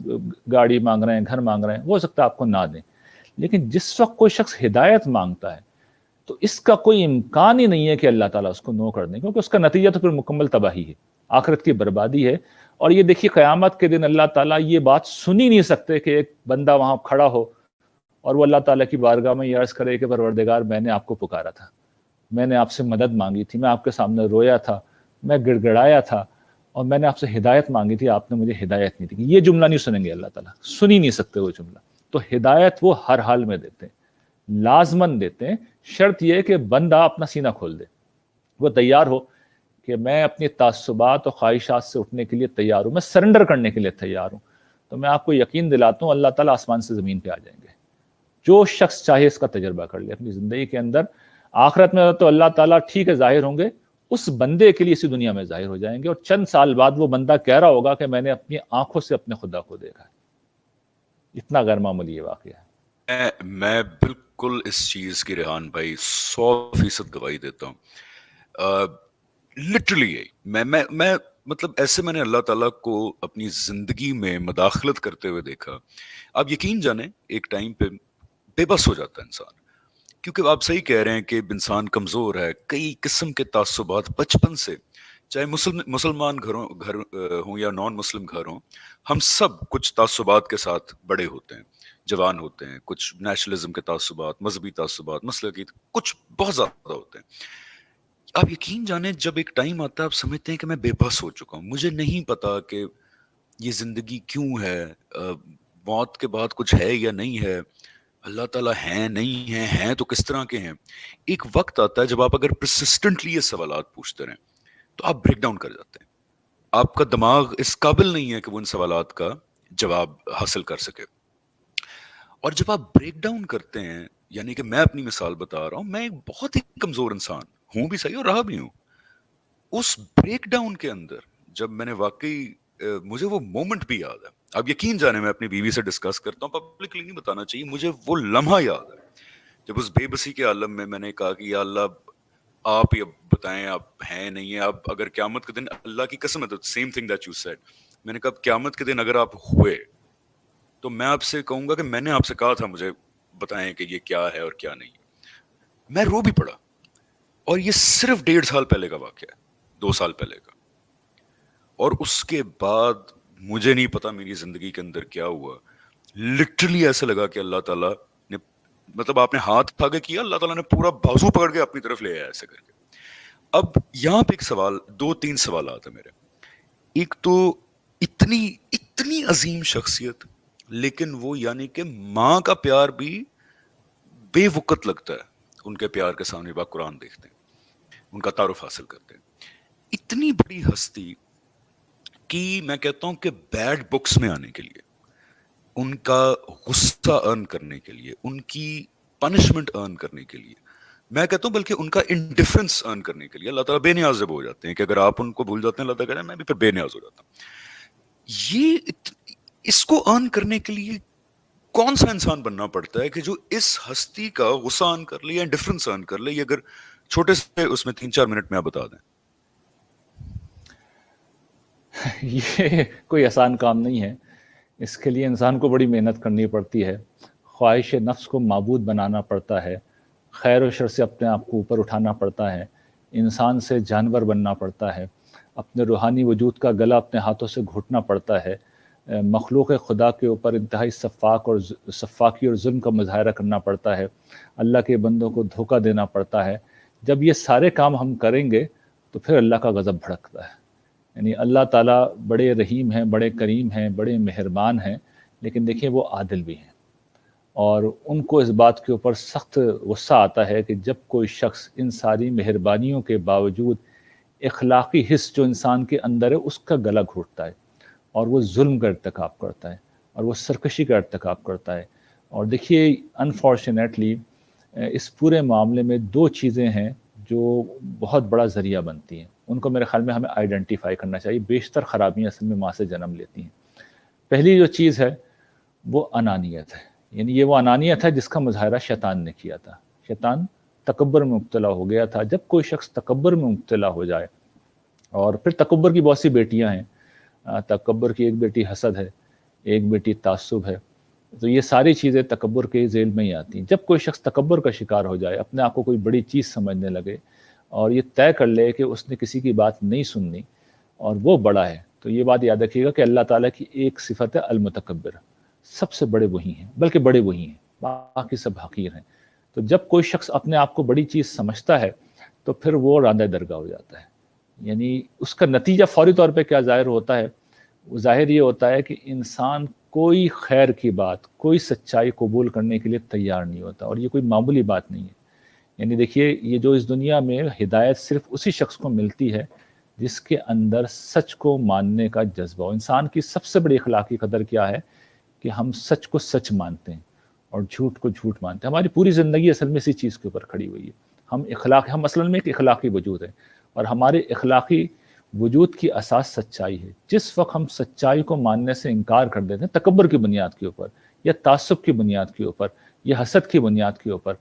گاڑی مانگ رہے ہیں، گھر مانگ رہے ہیں، ہو سکتا ہے آپ کو نہ دیں. لیکن جس وقت کوئی شخص ہدایت مانگتا ہے تو اس کا کوئی امکان ہی نہیں ہے کہ اللہ تعالیٰ اس کو نو کر دیں، کیونکہ اس کا نتیجہ تو پھر مکمل تباہی ہے، آخرت کی بربادی ہے. اور یہ دیکھیے قیامت کے دن اللہ تعالیٰ یہ بات سن ہی نہیں سکتے کہ ایک بندہ وہاں کھڑا ہو اور وہ اللہ تعالیٰ کی بارگاہ میں یہ عرض کرے کہ پروردگار میں نے آپ کو پکارا تھا، میں نے آپ سے مدد مانگی تھی، میں آپ کے سامنے رویا تھا، میں گڑ گڑایا تھا اور میں نے آپ سے ہدایت مانگی تھی، آپ نے مجھے ہدایت نہیں دی. یہ جملہ نہیں سنیں گے اللہ تعالیٰ، سن ہی نہیں سکتے وہ جملہ. تو ہدایت وہ ہر حال میں دیتے ہیں، لازماً دیتے ہیں. شرط یہ کہ بندہ اپنا سینہ کھول دے، وہ تیار ہو کہ میں اپنی تعصبات اور خواہشات سے اٹھنے کے لیے تیار ہوں، میں سرنڈر کرنے کے لیے تیار ہوں. تو میں آپ کو یقین دلاتا ہوں اللہ تعالیٰ آسمان سے زمین پہ آ جائیں گے. جو شخص چاہے اس کا تجربہ کر لے اپنی زندگی کے اندر. آخرت میں تو اللہ تعالیٰ ٹھیک ہے ظاہر ہوں گے، اس بندے کے لیے اسی دنیا میں ظاہر ہو جائیں گے، اور چند سال بعد وہ بندہ کہہ رہا ہوگا کہ میں نے اپنی آنکھوں سے اپنے خدا کو دیکھا ہے. اتنا غیر معمولی یہ واقعہ ہے.
میں بالکل اس چیز کی ریحان بھائی 100% گواہی دیتا ہوں. لٹرلی میں مطلب ایسے میں نے اللہ تعالیٰ کو اپنی زندگی میں مداخلت کرتے ہوئے دیکھا. آپ یقین جانیں ایک ٹائم پہ بے بس ہو جاتا ہے انسان. کیونکہ آپ صحیح کہہ رہے ہیں کہ انسان کمزور ہے، کئی قسم کے تعصبات بچپن سے، چاہے مسلمان گھر ہوں یا نان مسلم گھر ہوں، ہم سب کچھ تعصبات کے ساتھ بڑے ہوتے ہیں، جوان ہوتے ہیں، کچھ نیشنلزم کے تعصبات، مذہبی تعصبات، مسلکی، کچھ بہت زیادہ ہوتے ہیں۔ آپ یقین جانیں جب ایک ٹائم آتا ہے آپ سمجھتے ہیں کہ میں بے بس ہو چکا ہوں، مجھے نہیں پتا کہ یہ زندگی کیوں ہے، موت کے بعد کچھ ہے یا نہیں ہے، اللہ تعالیٰ ہیں نہیں ہیں تو کس طرح کے ہیں۔ ایک وقت آتا ہے جب آپ اگر پرسسٹنٹلی یہ سوالات پوچھتے رہیں تو آپ بریک ڈاؤن کر جاتے ہیں، آپ کا دماغ اس قابل نہیں ہے کہ وہ ان سوالات کا جواب حاصل کر سکے۔ اور جب آپ بریک ڈاؤن کرتے ہیں، یعنی کہ میں اپنی مثال بتا رہا ہوں، میں ایک بہت ہی کمزور انسان ہوں بھی صحیح اور رہا بھی ہوں، اس بریک ڈاؤن کے اندر جب میں نے واقعی مجھے وہ مومنٹ بھی یاد ہے، اب یقین جانے میں اپنی بیوی سے ڈسکس کرتا ہوں، پبلکلی نہیں بتانا چاہیے، مجھے وہ لمحہ یاد ہے جب اس بے بسی کے عالم میں نے کہا کہ یا اللہ آپ ہی اب بتائیں آپ ہیں نہیں ہیں، اب اگر قیامت کے دن، اللہ کی قسم ہے، same thing that you said, میں نے کہا قیامت کے دن اگر آپ ہوئے تو میں آپ سے کہوں گا کہ میں نے آپ سے کہا تھا مجھے بتائیں کہ یہ کیا ہے اور کیا نہیں ہے۔ میں رو بھی پڑا، اور یہ صرف 1.5 سال پہلے کا واقعہ ہے، 2 سال پہلے کا، اور اس کے بعد مجھے نہیں پتا میری زندگی کے اندر کیا ہوا، لٹرلی ایسا لگا کہ اللہ تعالیٰ نے، مطلب آپ نے ہاتھ آگے کیا، اللہ تعالیٰ نے پورا بازو پکڑ کے اپنی طرف لے آیا ایسے کر کے۔ اب یہاں پہ ایک سوال، 2-3 سوالات ہیں میرے۔ ایک تو اتنی عظیم شخصیت، لیکن وہ یعنی کہ ماں کا پیار بھی بے وقت لگتا ہے ان کے پیار کے سامنے، با قرآن دیکھتے ہیں، ان کا تعارف حاصل کرتے ہیں۔ اتنی بڑی ہستی کی میں کہتا ہوں کہ بیڈ بکس میں آنے کے لیے، ان کا غصہ ارن کرنے کے لیے، ان کی پنشمنٹ ارن کرنے کے لیے، میں کہتا ہوں بلکہ ان کا انڈیفرنس ارن کرنے کے لیے، اللہ تعالیٰ بے نیاز جب ہو جاتے ہیں کہ اگر آپ ان کو بھول جاتے ہیں، اللہ تعالیٰ کہتے ہیں میں بھی پھر بے نیاز ہو جاتا ہوں۔ اس کو ارن کرنے کے لیے کون سا انسان بننا پڑتا ہے کہ جو اس ہستی کا غصہ ارن کر لے یا انڈیفرنس ارن کر لے؟ یہ اگر چھوٹے سے اس میں 3-4 منٹ میں آپ بتا دیں۔
یہ کوئی آسان کام نہیں ہے، اس کے لیے انسان کو بڑی محنت کرنی پڑتی ہے، خواہش نفس کو معبود بنانا پڑتا ہے، خیر و شر سے اپنے آپ کو اوپر اٹھانا پڑتا ہے، انسان سے جانور بننا پڑتا ہے، اپنے روحانی وجود کا گلا اپنے ہاتھوں سے گھٹنا پڑتا ہے، مخلوق خدا کے اوپر انتہائی صفاقی اور ظلم کا مظاہرہ کرنا پڑتا ہے، اللہ کے بندوں کو دھوکہ دینا پڑتا ہے۔ جب یہ سارے کام ہم کریں گے تو پھر اللہ کا غضب بھڑکتا ہے۔ یعنی اللہ تعالیٰ بڑے رحیم ہیں، بڑے کریم ہیں، بڑے مہربان ہیں، لیکن دیکھیں وہ عادل بھی ہیں، اور ان کو اس بات کے اوپر سخت غصہ آتا ہے کہ جب کوئی شخص ان ساری مہربانیوں کے باوجود اخلاقی حص جو انسان کے اندر ہے اس کا گلا گھونٹتا ہے، اور وہ ظلم کا ارتکاب کرتا ہے، اور وہ سرکشی کا ارتکاب کرتا ہے۔ اور دیکھیے انفارچونیٹلی اس پورے معاملے میں 2 چیزیں ہیں جو بہت بڑا ذریعہ بنتی ہیں، ان کو میرے خیال میں ہمیں آئیڈینٹیفائی کرنا چاہیے۔ بیشتر خرابیاں اصل میں ماں سے جنم لیتی ہیں۔ پہلی جو چیز ہے وہ انانیت ہے، یعنی یہ وہ انانیت ہے جس کا مظاہرہ شیطان نے کیا تھا۔ شیطان تکبر میں مبتلا ہو گیا تھا۔ جب کوئی شخص تکبر میں مبتلا ہو جائے، اور پھر تکبر کی بہت سی بیٹیاں ہیں، تکبر کی ایک بیٹی حسد ہے، ایک بیٹی تعصب ہے، تو یہ ساری چیزیں تکبر کے ذیل میں ہی آتی ہیں۔ جب کوئی شخص تکبر کا شکار ہو جائے، اپنے آپ کو کوئی بڑی چیز سمجھنے لگے، اور یہ طے کر لے کہ اس نے کسی کی بات نہیں سننی اور وہ بڑا ہے، تو یہ بات یاد رکھیے گا کہ اللہ تعالیٰ کی ایک صفت ہے المتکبر، سب سے بڑے وہی ہیں، بلکہ بڑے وہی ہیں، باقی سب حقیر ہیں۔ تو جب کوئی شخص اپنے آپ کو بڑی چیز سمجھتا ہے تو پھر وہ راندہ درگاہ ہو جاتا ہے۔ یعنی اس کا نتیجہ فوری طور پہ کیا ظاہر ہوتا ہے؟ ظاہر یہ ہوتا ہے کہ انسان کوئی خیر کی بات، کوئی سچائی قبول کرنے کے لیے تیار نہیں ہوتا، اور یہ کوئی معمولی بات نہیں ہے۔ یعنی دیکھیے، یہ جو اس دنیا میں ہدایت صرف اسی شخص کو ملتی ہے جس کے اندر سچ کو ماننے کا جذبہ ہو۔ انسان کی سب سے بڑی اخلاقی قدر کیا ہے کہ ہم سچ کو سچ مانتے ہیں اور جھوٹ کو جھوٹ مانتے ہیں۔ ہماری پوری زندگی اصل میں اسی چیز کے اوپر کھڑی ہوئی ہے۔ ہم اصل میں ایک اخلاقی وجود ہے، اور ہمارے اخلاقی وجود کی اساس سچائی ہے۔ جس وقت ہم سچائی کو ماننے سے انکار کر دیتے ہیں، تکبر کی بنیاد کے اوپر، یا تعصب کی بنیاد کے اوپر، یا حسد کی بنیاد کے اوپر،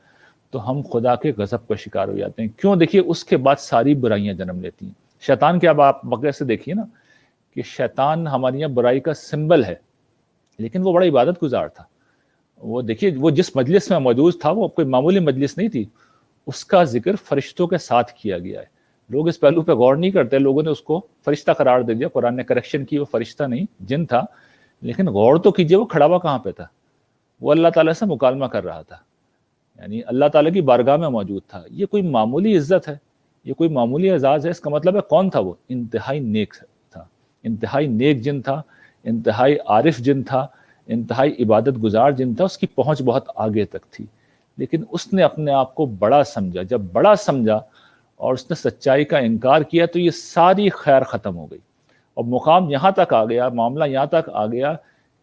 تو ہم خدا کے غضب کا شکار ہو جاتے ہیں۔ کیوں؟ دیکھیے، اس کے بعد ساری برائیاں جنم لیتی ہیں۔ شیطان کے اب آپ واقعے سے دیکھیے نا، کہ شیطان ہماری یہاں برائی کا سمبل ہے، لیکن وہ بڑا عبادت گزار تھا۔ وہ دیکھیے وہ جس مجلس میں موجود تھا وہ کوئی معمولی مجلس نہیں تھی، اس کا ذکر فرشتوں کے ساتھ کیا گیا ہے. لوگ اس پہلو پہ غور نہیں کرتے، لوگوں نے اس کو فرشتہ قرار دے دیا. قرآن نے کریکشن کی، وہ فرشتہ نہیں جن تھا. لیکن غور تو کیجئے وہ کھڑا ہوا کہاں پہ تھا؟ وہ اللہ تعالیٰ سے مکالمہ کر رہا تھا، یعنی اللہ تعالیٰ کی بارگاہ میں موجود تھا. یہ کوئی معمولی عزت ہے، یہ کوئی معمولی اعزاز ہے. اس کا مطلب ہے کون تھا وہ؟ انتہائی نیک تھا، انتہائی نیک جن تھا، انتہائی عارف جن تھا، انتہائی عبادت گزار جن تھا. اس کی پہنچ بہت آگے تک تھی، لیکن اس نے اپنے آپ کو بڑا سمجھا. جب بڑا سمجھا اور اس نے سچائی کا انکار کیا تو یہ ساری خیر ختم ہو گئی. اور مقام یہاں تک آ گیا، معاملہ یہاں تک آ گیا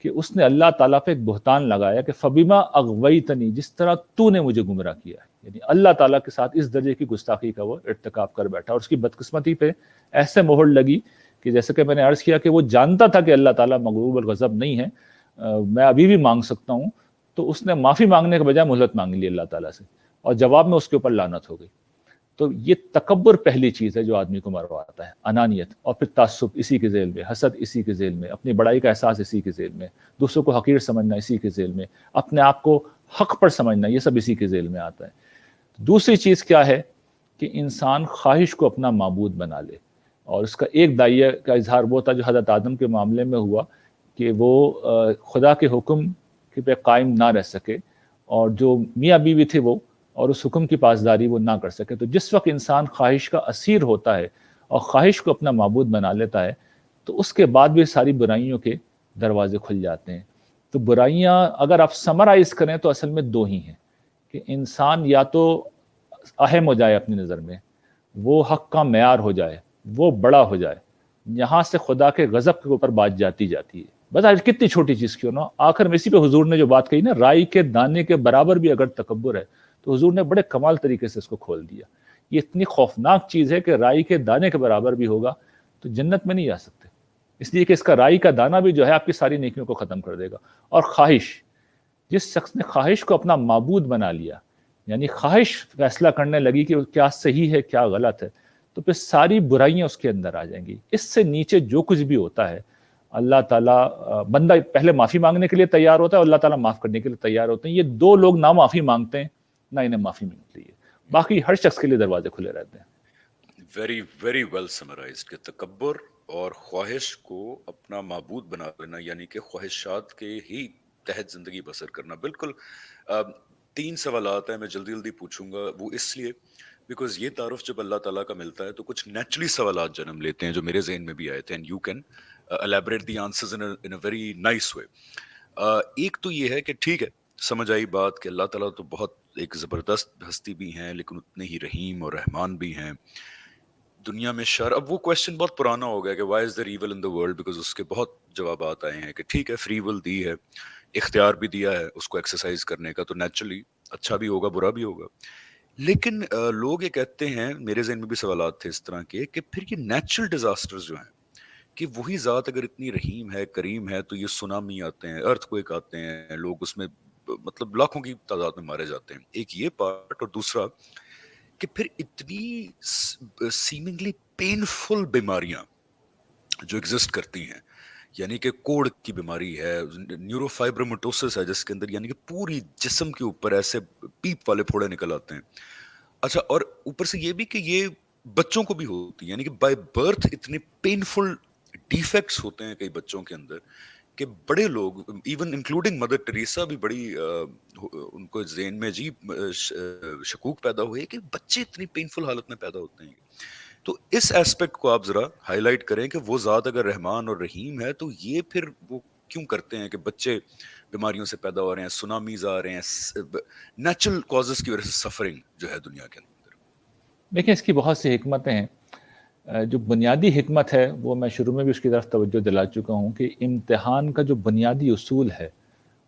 کہ اس نے اللہ تعالیٰ پہ ایک بہتان لگایا کہ فبیما اغویتنی، جس طرح تو نے مجھے گمراہ کیا ہے. یعنی اللہ تعالیٰ کے ساتھ اس درجے کی گستاخی کا وہ ارتکاب کر بیٹھا. اور اس کی بدقسمتی پہ ایسے مہر لگی کہ جیسے کہ میں نے عرض کیا کہ وہ جانتا تھا کہ اللہ تعالیٰ مغضوب الغضب نہیں ہے، میں ابھی بھی مانگ سکتا ہوں. تو اس نے معافی مانگنے کے بجائے مہلت مانگ لی اللہ تعالیٰ سے، اور جواب میں اس کے اوپر لعنت ہو گئی. تو یہ تکبر پہلی چیز ہے جو آدمی کو مرواتا ہے، انانیت. اور پھر تعصب اسی کے ذیل میں، حسد اسی کے ذیل میں، اپنی بڑائی کا احساس اسی کے ذیل میں، دوسروں کو حقیر سمجھنا اسی کے ذیل میں، اپنے آپ کو حق پر سمجھنا، یہ سب اسی کے ذیل میں آتا ہے. دوسری چیز کیا ہے کہ انسان خواہش کو اپنا معبود بنا لے. اور اس کا ایک داعیہ کا اظہار وہ تھا جو حضرت آدم کے معاملے میں ہوا کہ وہ خدا کے حکم کے پہ قائم نہ رہ سکے، اور جو میاں بیوی تھے وہ اور اس حکم کی پاسداری وہ نہ کر سکے. تو جس وقت انسان خواہش کا اسیر ہوتا ہے اور خواہش کو اپنا معبود بنا لیتا ہے تو اس کے بعد بھی ساری برائیوں کے دروازے کھل جاتے ہیں. تو برائیاں اگر آپ سمرائز کریں تو اصل میں دو ہی ہیں کہ انسان یا تو اہم ہو جائے اپنی نظر میں، وہ حق کا معیار ہو جائے، وہ بڑا ہو جائے، یہاں سے خدا کے غضب کے اوپر بات جاتی ہے. بتا کتنی چھوٹی چیز کیوں نہ. آخر میں اسی پہ حضور نے جو بات کہی نا، رائی کے دانے کے برابر بھی اگر تکبر ہے، تو حضور نے بڑے کمال طریقے سے اس کو کھول دیا. یہ اتنی خوفناک چیز ہے کہ رائی کے دانے کے برابر بھی ہوگا تو جنت میں نہیں جا سکتے، اس لیے کہ اس کا رائی کا دانہ بھی جو ہے آپ کی ساری نیکیوں کو ختم کر دے گا. اور خواہش، جس شخص نے خواہش کو اپنا معبود بنا لیا، یعنی خواہش فیصلہ کرنے لگی کہ کیا صحیح ہے کیا غلط ہے، تو پھر ساری برائیاں اس کے اندر آ جائیں گی. اس سے نیچے جو کچھ بھی ہوتا ہے اللہ تعالیٰ، بندہ پہلے معافی مانگنے کے لیے تیار ہوتا ہے اور اللہ تعالیٰ معاف کرنے کے لیے تیار ہوتے ہیں. یہ دو لوگ نہ معافی مانگتے ہیں نہ انہیں معافی ملتی ہے، باقی ہر شخص کے لیے دروازے کھلے رہتے ہیں.
ویری ویری ویل سمرائزڈ کہ تکبر اور خواہش کو اپنا معبود بنا لینا، یعنی کہ خواہشات کے ہی تحت زندگی بسر کرنا. بالکل. 3 سوالات ہیں، میں جلدی جلدی پوچھوں گا، وہ اس لیے بیکاز یہ تعارف جب اللہ تعالیٰ کا ملتا ہے تو کچھ نیچرلی سوالات جنم لیتے ہیں جو میرے ذہن میں بھی آئے تھے، and you can elaborate the answers in a very nice way. ایک تو یہ ہے کہ ٹھیک ہے، سمجھ آئی بات کہ اللہ تعالیٰ تو بہت ایک زبردست ہستی بھی ہیں لیکن اتنے ہی رحیم اور رحمان بھی ہیں. دنیا میں شر، اب وہ کویسچن بہت پرانا ہو گیا کہ why is there evil in the world، because اس کے بہت جوابات آئے ہیں کہ ٹھیک ہے فری ول دی ہے، اختیار بھی دیا ہے اس کو ایکسرسائز کرنے کا، تو نیچرلی اچھا بھی ہوگا برا بھی ہوگا. لیکن لوگ یہ کہتے ہیں، میرے ذہن میں بھی سوالات تھے اس طرح کے، کہ پھر یہ نیچرل ڈیزاسٹرز جو ہیں، کہ وہی ذات اگر اتنی رحیم ہے کریم ہے تو یہ سونامی آتے ہیں، ارتھ کوئک آتے ہیں، لوگ اس میں مطلب لاکھوں کی تعداد میں مارے جاتے ہیں. ایک یہ پارٹ، اور دوسرا کہ پھر اتنی سیمنگلی پینفل بیماریاں جو ایگزسٹ کرتی ہیں، یعنی کہ کوڑ کی بیماری ہے، نیوروفائبرومیٹوسس ہے جس کے اندر یعنی کہ پوری جسم کے اوپر ایسے پیپ والے پھوڑے نکل آتے ہیں. اچھا، اور اوپر سے یہ بھی کہ یہ بچوں کو بھی ہوتی ہے، یعنی کہ بائی برتھ اتنے پینفل ڈیفیکٹس ہوتے ہیں کئی بچوں کے اندر کہ بڑے لوگ ایون انکلوڈنگ مدر ٹریسا بھی بڑی ان کو ذہن میں عجیب شکوک پیدا ہوئے کہ بچے اتنی پینفل حالت میں پیدا ہوتے ہیں. تو اس ایسپیکٹ کو آپ ذرا ہائی لائٹ کریں کہ وہ ذات اگر رحمان اور رحیم ہے تو یہ پھر وہ کیوں کرتے ہیں کہ بچے بیماریوں سے پیدا ہو رہے ہیں، سونامیز آ رہے ہیں، نیچرل کازز کی وجہ سے سفرنگ جو ہے دنیا کے اندر.
دیکھیں اس کی بہت سی حکمتیں ہیں. جو بنیادی حکمت ہے وہ میں شروع میں بھی اس کی طرف توجہ دلا چکا ہوں کہ امتحان کا جو بنیادی اصول ہے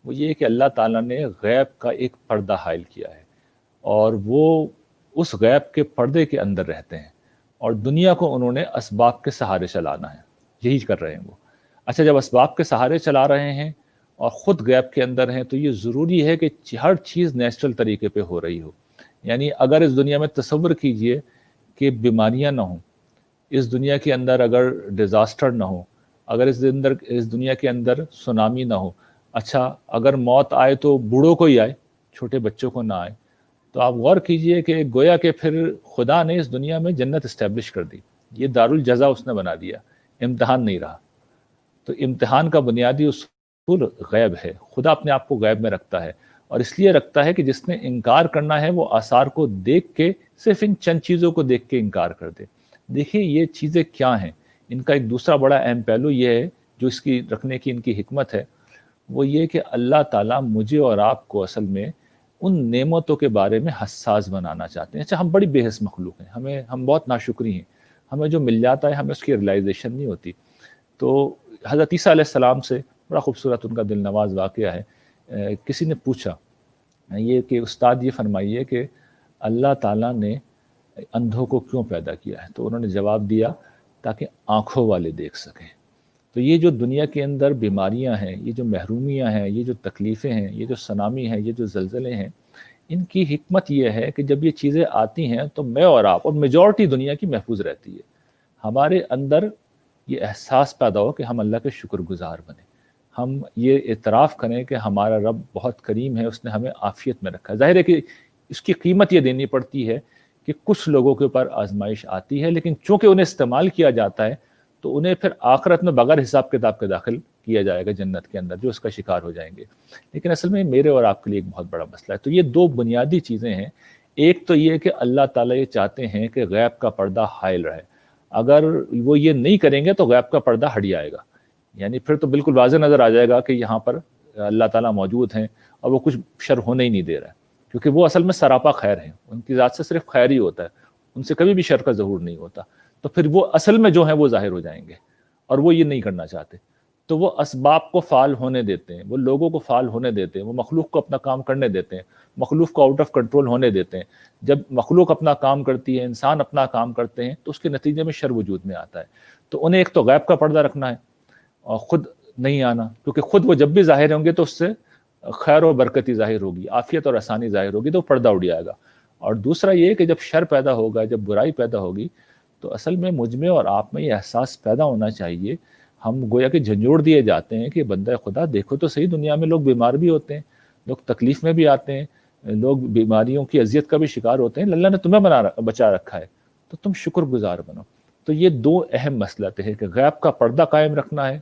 وہ یہ کہ اللہ تعالیٰ نے غیب کا ایک پردہ حائل کیا ہے، اور وہ اس غیب کے پردے کے اندر رہتے ہیں، اور دنیا کو انہوں نے اسباب کے سہارے چلانا ہے، یہی کر رہے ہیں وہ. اچھا، جب اسباب کے سہارے چلا رہے ہیں اور خود غیب کے اندر ہیں تو یہ ضروری ہے کہ ہر چیز نیچرل طریقے پہ ہو رہی ہو. یعنی اگر اس دنیا میں تصور کیجئے کہ بیماریاں نہ ہوں، اس دنیا کے اندر اگر ڈیزاسٹر نہ ہو، اگر اس دنیا کے اندر سونامی نہ ہو، اچھا اگر موت آئے تو بوڑھوں کو ہی آئے، چھوٹے بچوں کو نہ آئے. تو آپ غور کیجئے کہ گویا کہ پھر خدا نے اس دنیا میں جنت اسٹیبلش کر دی، یہ دارالجزا اس نے بنا دیا، امتحان نہیں رہا. تو امتحان کا بنیادی اصول غیب ہے. خدا اپنے آپ کو غیب میں رکھتا ہے، اور اس لیے رکھتا ہے کہ جس نے انکار کرنا ہے وہ آثار کو دیکھ کے، صرف ان چند چیزوں کو دیکھ کے انکار کر دے. دیکھیے یہ چیزیں کیا ہیں، ان کا ایک دوسرا بڑا اہم پہلو یہ ہے جو اس کی رکھنے کی ان کی حکمت ہے، وہ یہ کہ اللہ تعالیٰ مجھے اور آپ کو اصل میں ان نعمتوں کے بارے میں حساس بنانا چاہتے ہیں. اچھا ہم بڑی بے حس مخلوق ہیں، ہم بہت ناشکری ہیں، ہمیں جو مل جاتا ہے ہمیں اس کی ریلائزیشن نہیں ہوتی. تو حضرت عیسیٰ علیہ السلام سے بڑا خوبصورت ان کا دل نواز واقعہ ہے. کسی نے پوچھا یہ کہ استاد یہ فرمائیے کہ اللہ تعالیٰ نے اندھوں کو کیوں پیدا کیا ہے؟ تو انہوں نے جواب دیا تاکہ آنکھوں والے دیکھ سکیں. تو یہ جو دنیا کے اندر بیماریاں ہیں، یہ جو محرومیاں ہیں، یہ جو تکلیفیں ہیں، یہ جو سنامی ہیں، یہ جو زلزلے ہیں، ان کی حکمت یہ ہے کہ جب یہ چیزیں آتی ہیں تو میں اور آپ اور میجورٹی دنیا کی محفوظ رہتی ہے. ہمارے اندر یہ احساس پیدا ہو کہ ہم اللہ کے شکر گزار بنیں، ہم یہ اعتراف کریں کہ ہمارا رب بہت کریم ہے، اس نے ہمیں عافیت میں رکھا ہے. ظاہر ہے کہ اس کی قیمت یہ دینی پڑتی ہے کہ کچھ لوگوں کے اوپر آزمائش آتی ہے، لیکن چونکہ انہیں استعمال کیا جاتا ہے تو انہیں پھر آخرت میں بغیر حساب کتاب کے داخل کیا جائے گا جنت کے اندر، جو اس کا شکار ہو جائیں گے. لیکن اصل میں میرے اور آپ کے لیے ایک بہت بڑا مسئلہ ہے. تو یہ دو بنیادی چیزیں ہیں. ایک تو یہ کہ اللہ تعالیٰ یہ چاہتے ہیں کہ غیب کا پردہ حائل رہے. اگر وہ یہ نہیں کریں گے تو غیب کا پردہ ہٹ جائے گا، یعنی پھر تو بالکل واضح نظر آ جائے گا کہ یہاں پر اللہ تعالیٰ موجود ہیں اور وہ کچھ شر ہونے ہی نہیں دے رہا ہے، کیونکہ وہ اصل میں سراپا خیر ہیں، ان کی ذات سے صرف خیر ہی ہوتا ہے، ان سے کبھی بھی شر کا ظہور نہیں ہوتا. تو پھر وہ اصل میں جو ہیں وہ ظاہر ہو جائیں گے، اور وہ یہ نہیں کرنا چاہتے. تو وہ اسباب کو فعال ہونے دیتے ہیں، وہ لوگوں کو فعال ہونے دیتے ہیں، وہ مخلوق کو اپنا کام کرنے دیتے ہیں، مخلوق کو آؤٹ آف کنٹرول ہونے دیتے ہیں. جب مخلوق اپنا کام کرتی ہے، انسان اپنا کام کرتے ہیں، تو اس کے نتیجے میں شر وجود میں آتا ہے. تو انہیں ایک تو غیب کا پردہ رکھنا ہے اور خود نہیں آنا، کیونکہ خود وہ جب بھی ظاہر ہوں گے تو اس سے خیر و برکتی ظاہر ہوگی، عافیت اور آسانی ظاہر ہوگی، تو پردہ اڑ جائے گا. اور دوسرا یہ کہ جب شر پیدا ہوگا، جب برائی پیدا ہوگی، تو اصل میں مجھ میں اور آپ میں یہ احساس پیدا ہونا چاہیے. ہم گویا کہ جھنجھوڑ دیے جاتے ہیں کہ بندہ خدا دیکھو تو صحیح، دنیا میں لوگ بیمار بھی ہوتے ہیں، لوگ تکلیف میں بھی آتے ہیں، لوگ بیماریوں کی اذیت کا بھی شکار ہوتے ہیں، اللہ نے تمہیں بچا رکھا ہے، تو تم شکر گزار بنو. تو یہ دو اہم مسئلے ہیں کہ غیب کا پردہ قائم رکھنا ہے،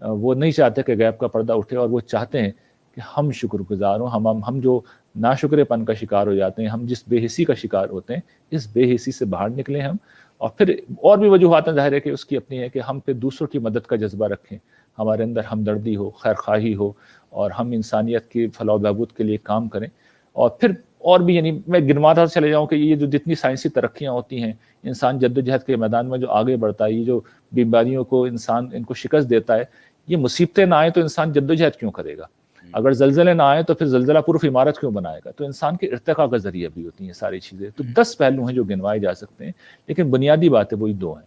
وہ نہیں چاہتے کہ غیب کا پردہ اٹھے، اور وہ چاہتے ہیں کہ ہم شکر گزار ہوں. ہم جو ناشکر پن کا شکار ہو جاتے ہیں، ہم جس بے حسی کا شکار ہوتے ہیں، اس بے حسی سے باہر نکلیں ہم. اور پھر اور بھی وجوہات ہیں، ظاہر ہے کہ اس کی اپنی ہے کہ ہم پھر دوسروں کی مدد کا جذبہ رکھیں، ہمارے اندر ہمدردی ہو، خیر خواہی ہو، اور ہم انسانیت کی فلاح و بہبود کے لیے کام کریں. اور پھر اور بھی، یعنی میں گنواتا چلے جاؤں کہ یہ جو جتنی سائنسی ترقیاں ہوتی ہیں، انسان جدوجہد کے میدان میں جو آگے بڑھتا ہے، یہ جو بیماریوں کو انسان ان کو شکست دیتا ہے، یہ مصیبتیں نہ آئیں تو انسان جدوجہد کیوں کرے گا؟ اگر زلزلے نہ آئے تو پھر زلزلہ پروف عمارت کیوں بنائے گا؟ تو انسان کے ارتقاء کا ذریعہ بھی ہوتی ہیں ساری چیزیں. تو 10 پہلو ہیں جو گنوائے جا سکتے ہیں، لیکن بنیادی باتیں وہی دو ہیں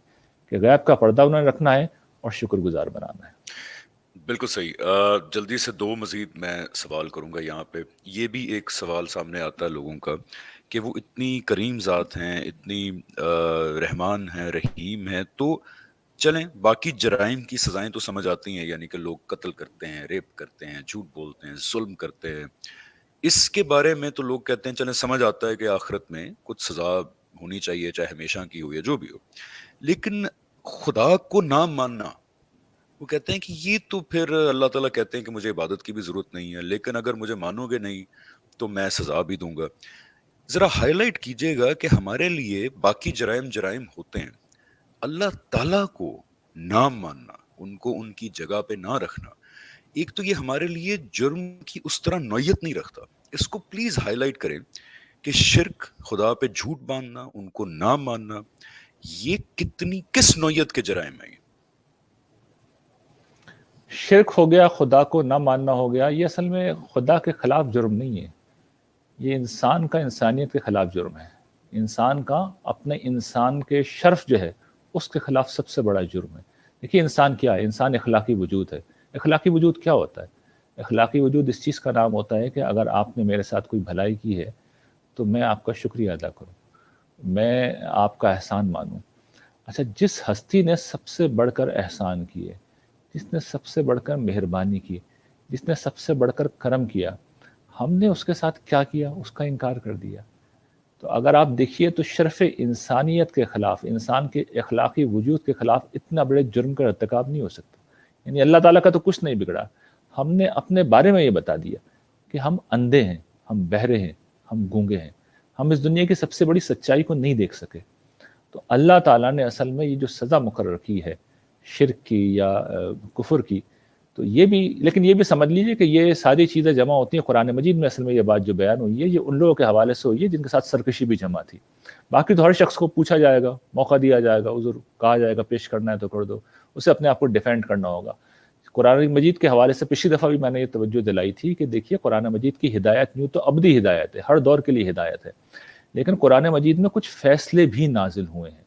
کہ غیب کا پردہ انہوں نے رکھنا ہے اور شکر گزار بنانا ہے.
بالکل صحیح. جلدی سے دو مزید میں سوال کروں گا یہاں پہ. یہ بھی ایک سوال سامنے آتا ہے لوگوں کا کہ وہ اتنی کریم ذات ہیں، اتنی رحمان ہیں، رحیم ہیں، تو چلیں باقی جرائم کی سزائیں تو سمجھ آتی ہیں، یعنی کہ لوگ قتل کرتے ہیں، ریپ کرتے ہیں، جھوٹ بولتے ہیں، ظلم کرتے ہیں، اس کے بارے میں تو لوگ کہتے ہیں چلیں سمجھ آتا ہے کہ آخرت میں کچھ سزا ہونی چاہیے، چاہے ہمیشہ کی ہو یا جو بھی ہو. لیکن خدا کو نہ ماننا، وہ کہتے ہیں کہ یہ تو پھر اللہ تعالیٰ کہتے ہیں کہ مجھے عبادت کی بھی ضرورت نہیں ہے، لیکن اگر مجھے مانو گے نہیں تو میں سزا بھی دوں گا. ذرا ہائی لائٹ کیجئے گا کہ ہمارے لیے باقی جرائم ہوتے ہیں، اللہ تعالیٰ کو نہ ماننا، ان کو ان کی جگہ پہ نہ رکھنا، ایک تو یہ ہمارے لیے جرم کی اس طرح نوعیت نہیں رکھتا. اس کو پلیز ہائی لائٹ کریں کہ شرک، خدا پہ جھوٹ باندھنا، ان کو نہ ماننا، یہ کس نوعیت کے جرائم ہیں؟
شرک ہو گیا، خدا کو نہ ماننا ہو گیا، یہ اصل میں خدا کے خلاف جرم نہیں ہے، یہ انسان کا انسانیت کے خلاف جرم ہے. انسان کا اپنے انسان کے شرف جو ہے اس کے خلاف سب سے بڑا جرم ہے. دیکھیے انسان کیا ہے؟ انسان اخلاقی وجود ہے. اخلاقی وجود کیا ہوتا ہے؟ اخلاقی وجود اس چیز کا نام ہوتا ہے کہ اگر آپ نے میرے ساتھ کوئی بھلائی کی ہے تو میں آپ کا شکریہ ادا کروں، میں آپ کا احسان مانوں. اچھا، جس ہستی نے سب سے بڑھ کر احسان کیے، جس نے سب سے بڑھ کر مہربانی کی، جس نے سب سے بڑھ کر کرم کیا، ہم نے اس کے ساتھ کیا کیا؟ اس کا انکار کر دیا۔ تو اگر آپ دیکھیے تو شرف انسانیت کے خلاف، انسان کے اخلاقی وجود کے خلاف اتنا بڑے جرم کا ارتکاب نہیں ہو سکتا۔ یعنی اللہ تعالیٰ کا تو کچھ نہیں بگڑا، ہم نے اپنے بارے میں یہ بتا دیا کہ ہم اندھے ہیں، ہم بہرے ہیں، ہم گونگے ہیں، ہم اس دنیا کی سب سے بڑی سچائی کو نہیں دیکھ سکے۔ تو اللہ تعالیٰ نے اصل میں یہ جو سزا مقرر کی ہے شرک کی یا کفر کی، تو یہ بھی، لیکن یہ بھی سمجھ لیجئے کہ یہ ساری چیزیں جمع ہوتی ہیں قرآن مجید میں۔ اصل میں یہ بات جو بیان ہوئی ہے یہ ان لوگوں کے حوالے سے ہوئی ہے جن کے ساتھ سرکشی بھی جمع تھی۔ باقی تو ہر شخص کو پوچھا جائے گا، موقع دیا جائے گا، عذر کہا جائے گا، پیش کرنا ہے تو کر دو، اسے اپنے آپ کو ڈیفینڈ کرنا ہوگا۔ قرآن مجید کے حوالے سے پچھلی دفعہ بھی میں نے یہ توجہ دلائی تھی کہ دیکھیے قرآن مجید کی ہدایت یوں تو ابدی ہدایت ہے، ہر دور کے لیے ہدایت ہے، لیکن قرآن مجید میں کچھ فیصلے بھی نازل ہوئے ہیں۔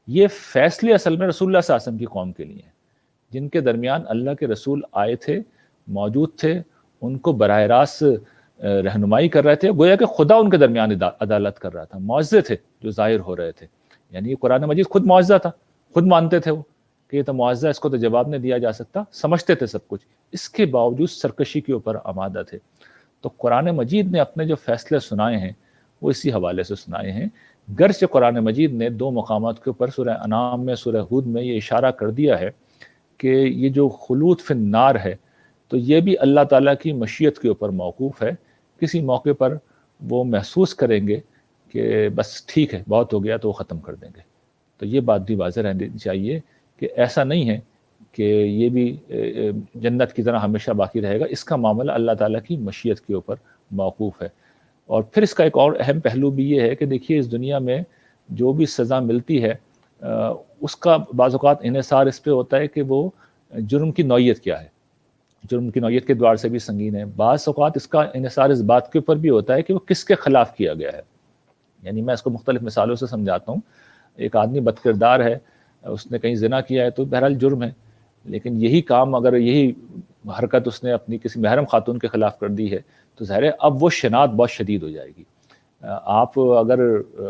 یہ فیصلے اصل میں رسول اللہ صلی اللہ علیہ وسلم کی قوم کے لیے ہیں، جن کے درمیان اللہ کے رسول آئے تھے، موجود تھے، ان کو براہ راست رہنمائی کر رہے تھے، گویا کہ خدا ان کے درمیان عدالت کر رہا تھا، معجزے تھے جو ظاہر ہو رہے تھے۔ یعنی یہ قرآن مجید خود معجزہ تھا، خود مانتے تھے وہ کہ یہ تو معجزہ، اس کو تو جواب نہیں دیا جا سکتا، سمجھتے تھے سب کچھ، اس کے باوجود سرکشی کے اوپر آمادہ تھے۔ تو قرآن مجید نے اپنے جو فیصلے سنائے ہیں وہ اسی حوالے سے سنائے ہیں، گرچہ قرآن مجید نے دو مقامات کے اوپر سورہ انعام میں، سورہ ہود میں یہ اشارہ کر دیا ہے کہ یہ جو خلود فی النار ہے تو یہ بھی اللہ تعالیٰ کی مشیت کے اوپر موقوف ہے۔ کسی موقع پر وہ محسوس کریں گے کہ بس ٹھیک ہے، بہت ہو گیا، تو وہ ختم کر دیں گے۔ تو یہ بات بھی واضح رہنی چاہیے کہ ایسا نہیں ہے کہ یہ بھی جنت کی طرح ہمیشہ باقی رہے گا، اس کا معاملہ اللہ تعالیٰ کی مشیت کے اوپر موقوف ہے۔ اور پھر اس کا ایک اور اہم پہلو بھی یہ ہے کہ دیکھیے اس دنیا میں جو بھی سزا ملتی ہے اس کا بعض اوقات انحصار اس پہ ہوتا ہے کہ وہ جرم کی نوعیت کیا ہے، جرم کی نوعیت کے دوار سے بھی سنگین ہے۔ بعض اوقات اس کا انحصار اس بات کے اوپر بھی ہوتا ہے کہ وہ کس کے خلاف کیا گیا ہے۔ یعنی میں اس کو مختلف مثالوں سے سمجھاتا ہوں۔ ایک آدمی بد کردار ہے، اس نے کہیں زنا کیا ہے تو بہرحال جرم ہے، لیکن یہی کام اگر یہی حرکت اس نے اپنی کسی محرم خاتون کے خلاف کر دی ہے تو ظاہر ہے اب وہ شناعت بہت شدید ہو جائے گی۔ آپ اگر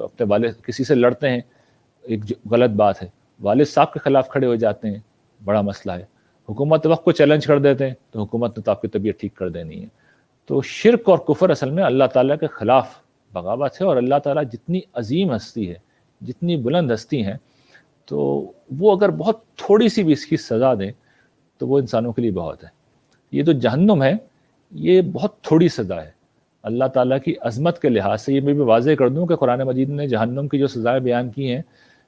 اپنے والد کسی سے لڑتے ہیں، ایک غلط بات ہے، والد صاحب کے خلاف کھڑے ہو جاتے ہیں، بڑا مسئلہ ہے، حکومت وقت کو چیلنج کر دیتے ہیں تو حکومت نے تو آپ کی طبیعت ٹھیک کر دینی ہے۔ تو شرک اور کفر اصل میں اللہ تعالیٰ کے خلاف بغاوت ہے، اور اللہ تعالیٰ جتنی عظیم ہستی ہے، جتنی بلند ہستی ہیں، تو وہ اگر بہت تھوڑی سی بھی اس کی سزا دیں تو وہ انسانوں کے لیے بہت ہے۔ یہ جو جہنم ہے یہ بہت تھوڑی سزا ہے اللہ تعالیٰ کی عظمت کے لحاظ سے۔ یہ میں بھی واضح کر دوں کہ قرآن مجید نے جہنم کی جو سزائیں بیان کی ہیں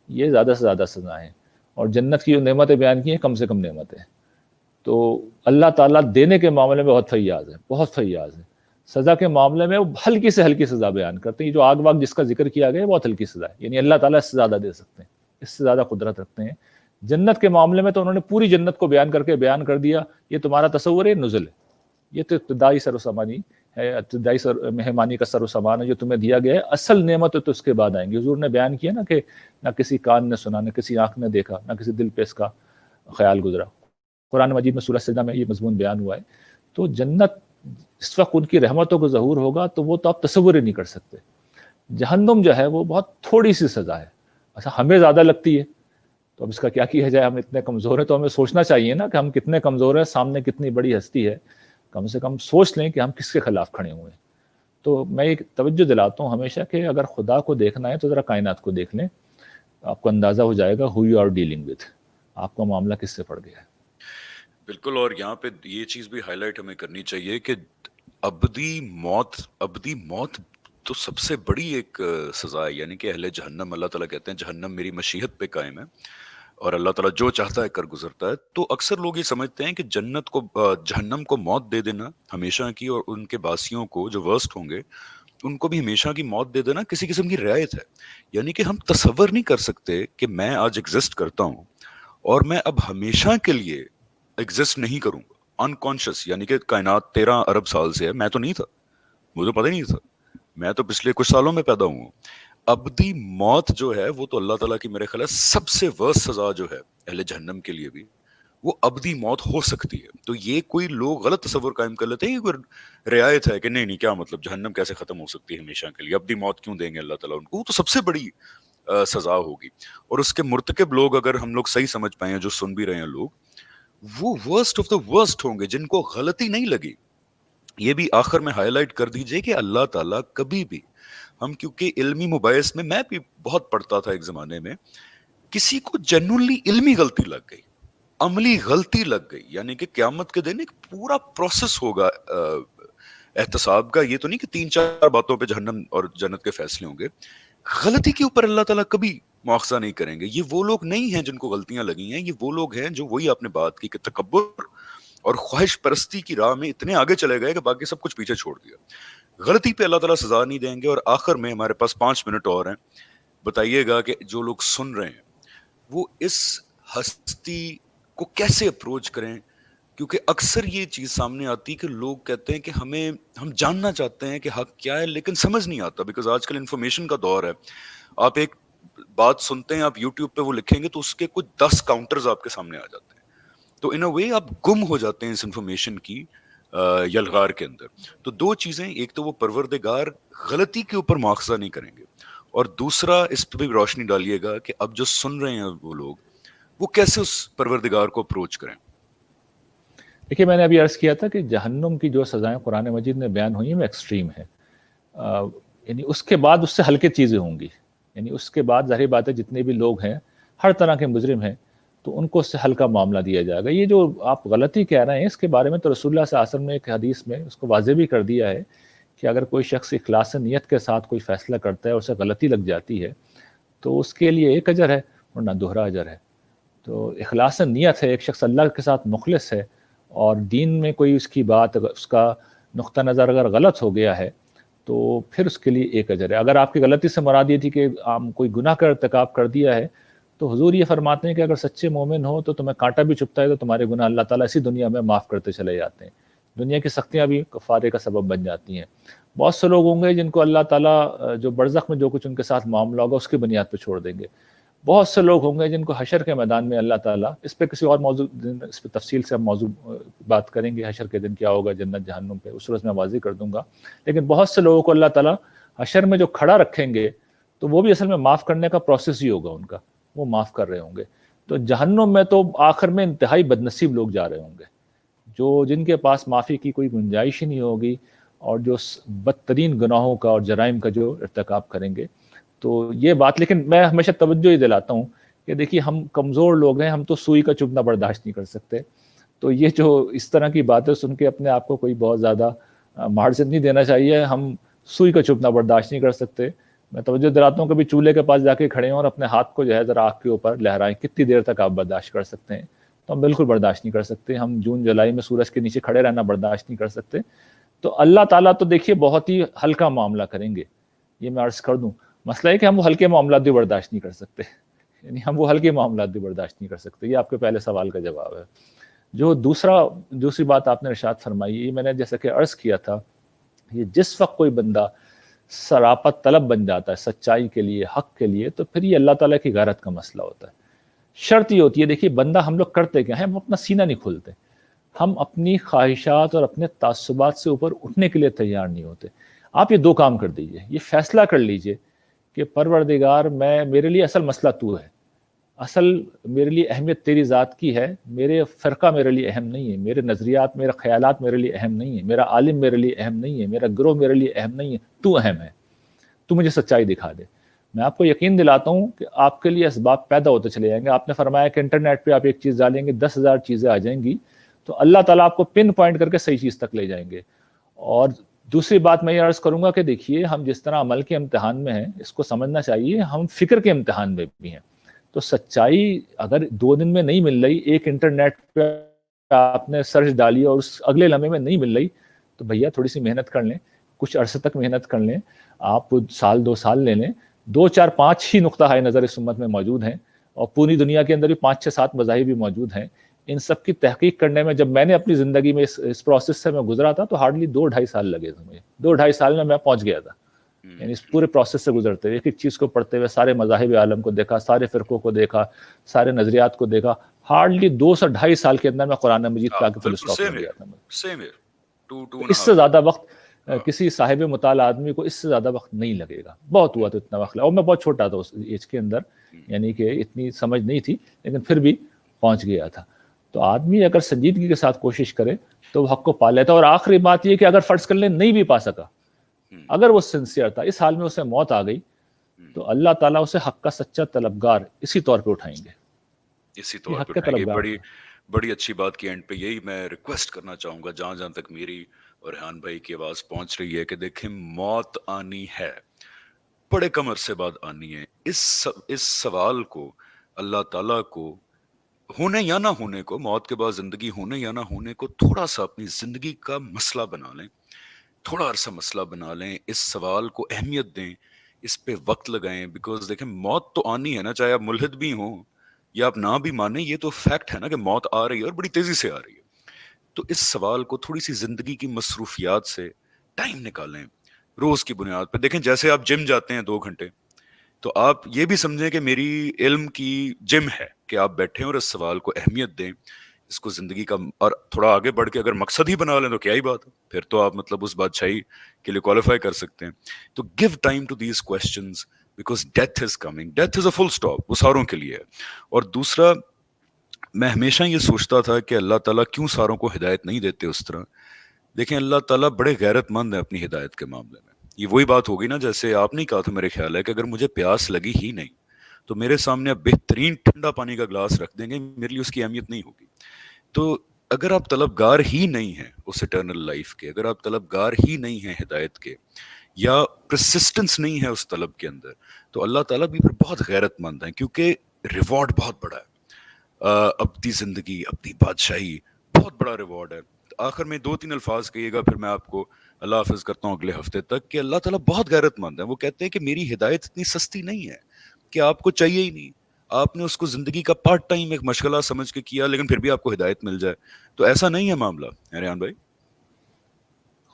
یہ زیادہ سے زیادہ سزائیں ہیں، اور جنت کی جو نعمتیں بیان کی ہیں کم سے کم نعمتیں ہیں۔ تو اللہ تعالیٰ دینے کے معاملے میں بہت فیاض ہے، بہت فیاض ہے۔ سزا کے معاملے میں وہ ہلکی سے ہلکی سزا بیان کرتے ہیں۔ یہ جو آگ واگ جس کا ذکر کیا گیا ہے بہت ہلکی سزا ہے، یعنی اللہ تعالیٰ اس سے زیادہ دے سکتے ہیں، اس سے زیادہ قدرت رکھتے ہیں۔ جنت کے معاملے میں تو انہوں نے پوری جنت کو بیان کر دیا، یہ تمہارا تصور ہے، نزل ہے، یہ تو ابتدائی سر و سامانی ہے، ابتدائی مہمانی کا سر و سامان ہے جو تمہیں دیا گیا ہے، اصل نعمت تو اس کے بعد آئیں گی۔ حضور نے بیان کیا نا کہ نہ کسی کان نے سنا، نہ کسی آنکھ نے دیکھا، نہ کسی دل پہ اس کا خیال گزرا۔ قرآن مجید میں سورہ سجدہ میں یہ مضمون بیان ہوا ہے۔ تو جنت اس وقت ان کی رحمتوں کو ظہور ہوگا تو وہ تو آپ تصور ہی نہیں کر سکتے۔ جہنم جو ہے وہ بہت تھوڑی سی سزا ہے، اچھا ہمیں زیادہ لگتی ہے تو اب اس کا کیا کیا جائے؟ ہم اتنے کمزور ہیں تو ہمیں سوچنا چاہیے نا کہ ہم کتنے کمزور ہیں، سامنے کتنی بڑی ہستی ہے، کم سے کم سوچ لیں کہ ہم کس کے خلاف کھڑے ہوئے ہیں۔ تو میں ایک توجہ دلاتا ہوں ہمیشہ کہ اگر خدا کو دیکھنا ہے تو ذرا کائنات کو دیکھ لیں، آپ کو اندازہ ہو جائے گا who you are dealing with، آپ کا معاملہ کس سے پڑ گیا ہے۔
بالکل، اور یہاں پہ یہ چیز بھی ہائی لائٹ ہمیں کرنی چاہیے کہ ابدی موت تو سب سے بڑی ایک سزا ہے۔ یعنی کہ اہل جہنم، اللہ تعالیٰ کہتے ہیں جہنم میری مشیت پہ قائم ہے اور اللہ تعالیٰ جو چاہتا ہے کر گزرتا ہے۔ تو اکثر لوگ یہ سمجھتے ہیں کہ جہنم کو موت دے دینا ہمیشہ کی، اور ان کے باسیوں کو جو ورسٹ ہوں گے ان کو بھی ہمیشہ کی موت دے دینا کسی قسم کی رعایت ہے۔ یعنی کہ ہم تصور نہیں کر سکتے کہ میں آج ایگزسٹ کرتا ہوں اور میں اب ہمیشہ کے لیے ایگزسٹ نہیں کروں گا، انکانشس۔ یعنی کہ کائنات 13 ارب سال سے ہے، میں تو نہیں تھا، مجھے پتہ ہی نہیں تھا، میں تو پچھلے کچھ سالوں میں پیدا ہوا ہوں۔ ابدی موت جو ہے وہ تو اللہ تعالیٰ کی میرے خیال سب سے ورس سزا جو ہے اہل جہنم کے لیے بھی، وہ ابدی موت ہو سکتی ہے۔ تو یہ کوئی لوگ غلط تصور قائم کر لیتے ہیں کہ رعایت ہے کہ نہیں کیا مطلب جہنم کیسے ختم ہو سکتی ہے ہمیشہ کے لیے، ابدی موت کیوں دیں گے اللہ تعالیٰ ان کو؟ وہ تو سب سے بڑی سزا ہوگی۔ اور اس کے مرتکب لوگ اگر ہم لوگ صحیح سمجھ پائیں، جو سن بھی رہے ہیں لوگ، وہ ورسٹ آف دا ورسٹ ہوں گے جن کو غلطی نہیں لگی. یہ بھی آخر میں ہائی لائٹ کر دیجئے کہ اللہ تعالیٰ کبھی بھی, ہم کیونکہ علمی مباحث میں بھی بہت پڑھتا تھا ایک زمانے میں, کسی کو جنرلی علمی غلطی لگ گئی, عملی غلطی لگ گئی, یعنی کہ قیامت کے دن ایک پورا پروسیس ہوگا احتساب کا. یہ تو نہیں کہ 3-4 باتوں پہ جہنم اور جنت کے فیصلے ہوں گے. غلطی کے اوپر اللہ تعالیٰ کبھی مواخذہ نہیں کریں گے. یہ وہ لوگ نہیں ہیں جن کو غلطیاں لگی ہیں, یہ وہ لوگ ہیں جو, وہی آپ نے بات کی کہ تکبر اور خواہش پرستی کی راہ میں اتنے آگے چلے گئے کہ باقی سب کچھ پیچھے چھوڑ دیا. غلطی پہ اللہ تعالیٰ سزا نہیں دیں گے. اور آخر میں ہمارے پاس 5 منٹ اور ہیں, بتائیے گا کہ جو لوگ سن رہے ہیں وہ اس ہستی کو کیسے اپروچ کریں, کیونکہ اکثر یہ چیز سامنے آتی کہ لوگ کہتے ہیں کہ ہم جاننا چاہتے ہیں کہ حق کیا ہے لیکن سمجھ نہیں آتا, بیکاز آج کل انفارمیشن کا دور ہے. آپ ایک بات سنتے ہیں, آپ یوٹیوب پہ وہ لکھیں گے تو اس کے کچھ 10 کاؤنٹرز آپ کے سامنے آ جاتے ہیں. تو ان اے وے آپ گم ہو جاتے ہیں اس انفارمیشن کی یلغار کے اندر. تو 2 چیزیں, ایک تو وہ پروردگار غلطی کے اوپر مواخذہ نہیں کریں گے, اور دوسرا اس پہ بھی روشنی ڈالیے گا کہ اب جو سن رہے ہیں وہ لوگ وہ کیسے اس پروردگار کو اپروچ کریں.
دیکھیے میں نے ابھی عرض کیا تھا کہ جہنم کی جو سزائیں قرآن مجید میں بیان ہوئی ہیں وہ ایکسٹریم ہے. یعنی اس کے بعد اس سے ہلکے چیزیں ہوں گی. یعنی اس کے بعد ظاہر بات ہے جتنے بھی لوگ ہیں ہر طرح کے مجرم ہیں تو ان کو اس سے ہلکا معاملہ دیا جائے گا. یہ جو آپ غلطی کہہ رہے ہیں اس کے بارے میں تو رسول اللہ صلی اللہ علیہ وسلم نے ایک حدیث میں اس کو واضح بھی کر دیا ہے کہ اگر کوئی شخص اخلاص نیت کے ساتھ کوئی فیصلہ کرتا ہے اور اسے غلطی لگ جاتی ہے تو اس کے لیے ایک اجر ہے ورنہ دوہرا اجر ہے. تو اخلاص نیت ہے, ایک شخص اللہ کے ساتھ مخلص ہے اور دین میں کوئی اس کی بات, اس کا نقطہ نظر اگر غلط ہو گیا ہے تو پھر اس کے لیے ایک اجر ہے. اگر آپ کی غلطی سے مراد یہ تھی کہ کوئی گناہ کا ارتکاب کر دیا ہے تو حضور یہ فرماتے ہیں کہ اگر سچے مومن ہو تو تمہیں کانٹا بھی چبھتا ہے تو تمہارے گناہ اللہ تعالیٰ اسی دنیا میں معاف کرتے چلے جاتے ہیں. دنیا کی سختیاں بھی کفارے کا سبب بن جاتی ہیں. بہت سے لوگ ہوں گے جن کو اللہ تعالیٰ جو برزخ میں جو کچھ ان کے ساتھ معاملہ ہوگا اس کی بنیاد پہ چھوڑ دیں گے. بہت سے لوگ ہوں گے جن کو حشر کے میدان میں اللہ تعالیٰ, اس پہ کسی اور موضوع, اس پہ تفصیل سے ہم موضوع بات کریں گے, حشر کے دن کیا ہوگا جنت جہنم پہ, اس روز میں واضح کر دوں گا. لیکن بہت سے لوگوں کو اللہ تعالیٰ حشر میں جو کھڑا رکھیں گے تو وہ بھی اصل میں معاف کرنے کا پروسیس ہی ہوگا ان کا, وہ معاف کر رہے ہوں گے. تو جہنم میں تو آخر میں انتہائی بدنصیب لوگ جا رہے ہوں گے جو جن کے پاس معافی کی کوئی گنجائش ہی نہیں ہوگی اور جو بدترین گناہوں کا اور جرائم کا جو ارتکاب کریں گے. تو یہ بات, لیکن میں ہمیشہ توجہ ہی دلاتا ہوں کہ دیکھیے ہم کمزور لوگ ہیں, ہم تو سوئی کا چبھنا برداشت نہیں کر سکتے. تو یہ جو اس طرح کی باتیں سن کے اپنے آپ کو کوئی بہت زیادہ مارجن نہیں دینا چاہیے. ہم سوئی کا چبھنا برداشت نہیں کر سکتے. میں توجہ دلاتا ہوں کبھی چولہے کے پاس جا کے کھڑے ہوں اور اپنے ہاتھ کو جو ہے ذرا آگ کے اوپر لہرائیں, کتنی دیر تک آپ برداشت کر سکتے ہیں؟ تو ہم بالکل برداشت نہیں کر سکتے. ہم جون جولائی میں سورج کے نیچے کھڑے رہنا برداشت نہیں کر سکتے. تو اللہ تعالیٰ تو دیکھیے بہت ہی ہلکا معاملہ کریں گے, یہ میں عرض کر دوں. مسئلہ ہے کہ ہم وہ ہلکے معاملات بھی برداشت نہیں کر سکتے, یعنی ہم وہ ہلکے معاملات بھی برداشت نہیں کر سکتے. یہ آپ کے پہلے سوال کا جواب ہے. جو دوسری بات آپ نے ارشاد فرمائی, یہ میں نے جیسا کہ عرض کیا تھا, یہ جس وقت کوئی بندہ سراپا طلب بن جاتا ہے سچائی کے لیے, حق کے لیے, تو پھر یہ اللہ تعالیٰ کی غیرت کا مسئلہ ہوتا ہے. شرط یہ ہوتی ہے, دیکھیے بندہ, ہم لوگ کرتے کیا ہیں, ہم اپنا سینہ نہیں کھولتے, ہم اپنی خواہشات اور اپنے تعصبات سے اوپر اٹھنے کے لیے تیار نہیں ہوتے. آپ یہ 2 کام کر دیجئے, یہ فیصلہ کر لیجئے کہ پروردگار میرے لیے اصل مسئلہ تو ہے, اصل میرے لیے اہمیت تیری ذات کی ہے, میرے فرقہ میرے لیے اہم نہیں ہے, میرے نظریات, میرے خیالات میرے لیے اہم نہیں ہے, میرا عالم میرے لیے اہم نہیں ہے, میرا گروہ میرے لیے اہم نہیں ہے, تو اہم ہے, تو مجھے سچائی دکھا دے. میں آپ کو یقین دلاتا ہوں کہ آپ کے لیے اسباب پیدا ہوتے چلے جائیں گے. آپ نے فرمایا کہ انٹرنیٹ پہ آپ ایک چیز ڈالیں گے 10,000 چیزیں آ جائیں گی, تو اللہ تعالیٰ آپ کو پن پوائنٹ کر کے صحیح چیز تک لے جائیں گے. اور دوسری بات میں یہ عرض کروں گا کہ دیکھیے ہم جس طرح عمل کے امتحان میں ہیں, اس کو سمجھنا چاہیے ہم فکر کے امتحان میں بھی ہیں. تو سچائی اگر 2 دن میں نہیں مل رہی, ایک انٹرنیٹ پہ آپ نے سرچ ڈالی اور اس اگلے لمحے میں نہیں مل رہی, تو بھیا تھوڑی سی محنت کر لیں, کچھ عرصے تک محنت کر لیں, آپ 1-2 سال لے لیں. 2-4-5 ہی نقطہ ہائے نظر اس امت میں موجود ہیں, اور پوری دنیا کے اندر بھی 5-6-7 مذاہب بھی موجود ہیں. ان سب کی تحقیق کرنے میں جب میں نے اپنی زندگی میں اس پروسیس سے میں گزرا تھا تو ہارڈلی 2-2.5 سال لگے تھے مجھے. 2-2.5 سال میں پہنچ گیا تھا. یعنی اس پورے پروسیس سے گزرتے ہوئے, ایک چیز کو پڑھتے ہوئے, سارے مذاہب عالم کو دیکھا, سارے فرقوں کو دیکھا, سارے نظریات کو دیکھا. ہارڈلی 2 سے 2.5 سال کے اندر میں قرآن مجید کا فل اسٹاپ کر دیا تھا. اس سے زیادہ وقت کسی صاحب مطالعہ آدمی کو اس سے زیادہ وقت نہیں لگے گا. بہت ہوا تو اتنا وقت لگا, اور میں بہت چھوٹا تھا اس ایج کے اندر, یعنی کہ اتنی سمجھ نہیں تھی, لیکن پھر بھی پہنچ گیا تھا. تو آدمی اگر سنجیدگی کے ساتھ کوشش کرے تو وہ حق کو پا لیتا ہے. اور آخری بات یہ کہ اگر فرض کر لیں نہیں بھی پا سکا, اگر وہ سنسیئر تھا, اس حال میں اسے موت آ گئی, تو اللہ تعالیٰ اسے حق کا سچا طلبگار اسی طور پہ اٹھائیں گے,
اسی
یہ
طور
حق
پہ
کے
اٹھائیں گے.
طلبگار
بڑی
تھے.
بڑی اچھی بات کی اینڈ پہ یہی میں ریکویسٹ کرنا چاہوں گا, جہاں جہاں تک میری اور ریحان بھائی کی آواز پہنچ رہی ہے, کہ دیکھیں موت آنی ہے, بڑے کم عرصے بعد آنی ہے. اس سوال کو اللہ تعالیٰ کو ہونے یا نہ ہونے کو, موت کے بعد زندگی ہونے یا نہ ہونے کو, تھوڑا سا اپنی زندگی کا مسئلہ بنا لیں, تھوڑا عرصہ مسئلہ بنا لیں, اس سوال کو اہمیت دیں, اس پہ وقت لگائیں. بیکاز دیکھیں موت تو آنی ہے نا, چاہے آپ ملحد بھی ہوں یا آپ نہ بھی مانیں, یہ تو فیکٹ ہے نا کہ موت آ رہی ہے اور بڑی تیزی سے آ رہی ہے. تو اس سوال کو تھوڑی سی زندگی کی مصروفیات سے ٹائم نکالیں, روز کی بنیاد پہ. دیکھیں جیسے آپ جم جاتے ہیں 2 گھنٹے, تو آپ یہ بھی سمجھیں کہ میری علم کی جم ہے, کہ آپ بیٹھیں اور اس سوال کو اہمیت دیں, اس کو زندگی کا, اور تھوڑا آگے بڑھ کے اگر مقصد ہی بنا لیں تو کیا ہی بات ہے, پھر تو آپ مطلب اس بادشاہی کے لیے کوالیفائی کر سکتے ہیں. تو give time to these questions, because death is coming, death is a full stop, وہ ساروں کے لیے ہے. اور دوسرا, میں ہمیشہ یہ سوچتا تھا کہ اللہ تعالیٰ کیوں ساروں کو ہدایت نہیں دیتے اس طرح. دیکھیں اللہ تعالیٰ بڑے غیرت مند ہیں اپنی ہدایت کے معاملے میں. یہ وہی بات ہوگی نا, جیسے آپ نے کہا تھا, میرے خیال ہے کہ اگر مجھے پیاس لگی ہی نہیں تو میرے سامنے آپ بہترین ٹھنڈا پانی کا گلاس رکھ دیں گے, میرے لیے اس کی اہمیت نہیں ہوگی. تو اگر آپ طلبگار ہی نہیں ہیں اس اٹرنل لائف کے, اگر آپ طلبگار ہی نہیں ہیں ہدایت کے, یا پرسسٹنس نہیں ہے اس طلب کے اندر, تو اللہ تعالیٰ بھی پھر بہت غیرت مند ہیں, کیونکہ ریوارڈ بہت بڑا ہے. اپنی زندگی, اپنی بادشاہی, بہت بڑا ریوارڈ ہے. آخر میں 2-3 الفاظ کہیے گا, پھر میں آپ کو اللہ حافظ کرتا ہوں اگلے ہفتے تک, کہ اللہ تعالیٰ بہت غیرت مند ہے. وہ کہتے ہیں کہ میری ہدایت اتنی سستی نہیں ہے کہ آپ کو چاہیے ہی نہیں, آپ نے اس کو زندگی کا پارٹ ٹائم ایک مشغلہ سمجھ کے کیا, لیکن پھر بھی آپ کو ہدایت مل جائے. تو ایسا نہیں ہے معاملہ ریحان بھائی.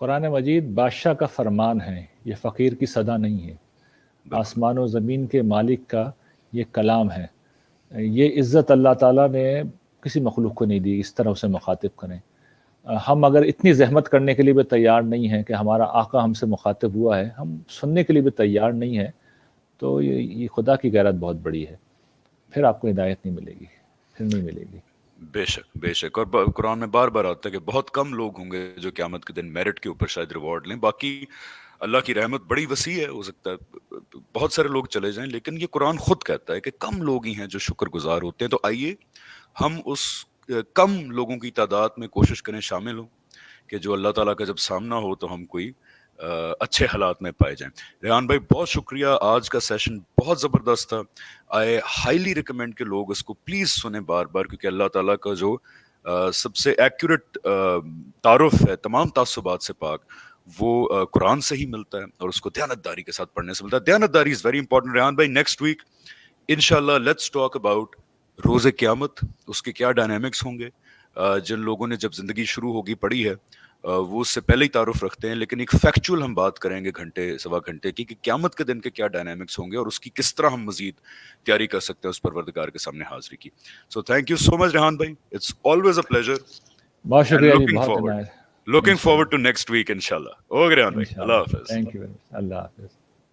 قرآن مجید بادشاہ کا فرمان ہے, یہ فقیر کی صدا نہیں ہے.
بالکل
آسمان و زمین کے مالک کا یہ کلام ہے. یہ عزت اللہ تعالیٰ نے کسی مخلوق کو نہیں دی اس طرح اسے مخاطب کریں. ہم اگر اتنی زحمت کرنے کے لیے بھی تیار نہیں ہیں کہ ہمارا آقا ہم سے مخاطب ہوا ہے, ہم سننے کے لیے بھی تیار نہیں ہیں, تو یہ خدا کی غیرت بہت بڑی ہے. پھر آپ کو ہدایت نہیں ملے گی, پھر نہیں ملے گی.
بے شک بے شک. اور قرآن میں بار بار آتا ہے کہ بہت کم لوگ ہوں گے جو قیامت کے دن میرٹ کے اوپر شاید ریوارڈ لیں. باقی اللہ کی رحمت بڑی وسیع ہے, ہو سکتا ہے بہت سارے لوگ چلے جائیں, لیکن یہ قرآن خود کہتا ہے کہ کم لوگ ہی ہیں جو شکر گزار ہوتے ہیں. تو آئیے ہم اس کم لوگوں کی تعداد میں کوشش کریں شامل ہوں, کہ جو اللہ تعالیٰ کا جب سامنا ہو تو ہم کوئی اچھے حالات میں پائے جائیں. ریحان بھائی بہت شکریہ, آج کا سیشن بہت زبردست تھا. آئی ہائیلی ریکمینڈ کہ لوگ اس کو پلیز سنیں بار بار, کیونکہ اللہ تعالیٰ کا جو سب سے ایکوریٹ تعارف ہے تمام تعصبات سے پاک, وہ قرآن سے ہی ملتا ہے, اور اس کو دیانتداری کے ساتھ پڑھنے سے ملتا ہے. دیانتداری از ویری امپورٹنٹ. ریحان بھائی نیکسٹ ویک انشاءاللہ لیٹس ٹاک اباؤٹ روز قیامت, اس کے کیا ڈائنامکس ہوں گے. جن لوگوں نے جب زندگی شروع ہوگی پڑھی ہے وہ اس سے پہلے ہی تعارف رکھتے ہیں, لیکن ایک فیکچول ہم بات کریں گے گھنٹے سوا گھنٹے کی, کہ قیامت کے دن کے کیا ڈائنامکس ہوں گے اور اس کی کس طرح ہم مزید تیاری کر سکتے ہیں اس پروردگار کے سامنے حاضری کی. So thank you so much Rehan بھائی, اٹس آلویز اے پلیزر,
بہت
اینڈ
شکریہ جی,
لوکنگ
بہت
فارورڈ
عنایت.
لوکنگ
انشاءاللہ
فارورڈ ٹو نیکسٹ ویک انشاءاللہ. اوکے ریحان بھائی, اللہ
انشاءاللہ.
حافظ.
Thank you very much. اللہ حافظ.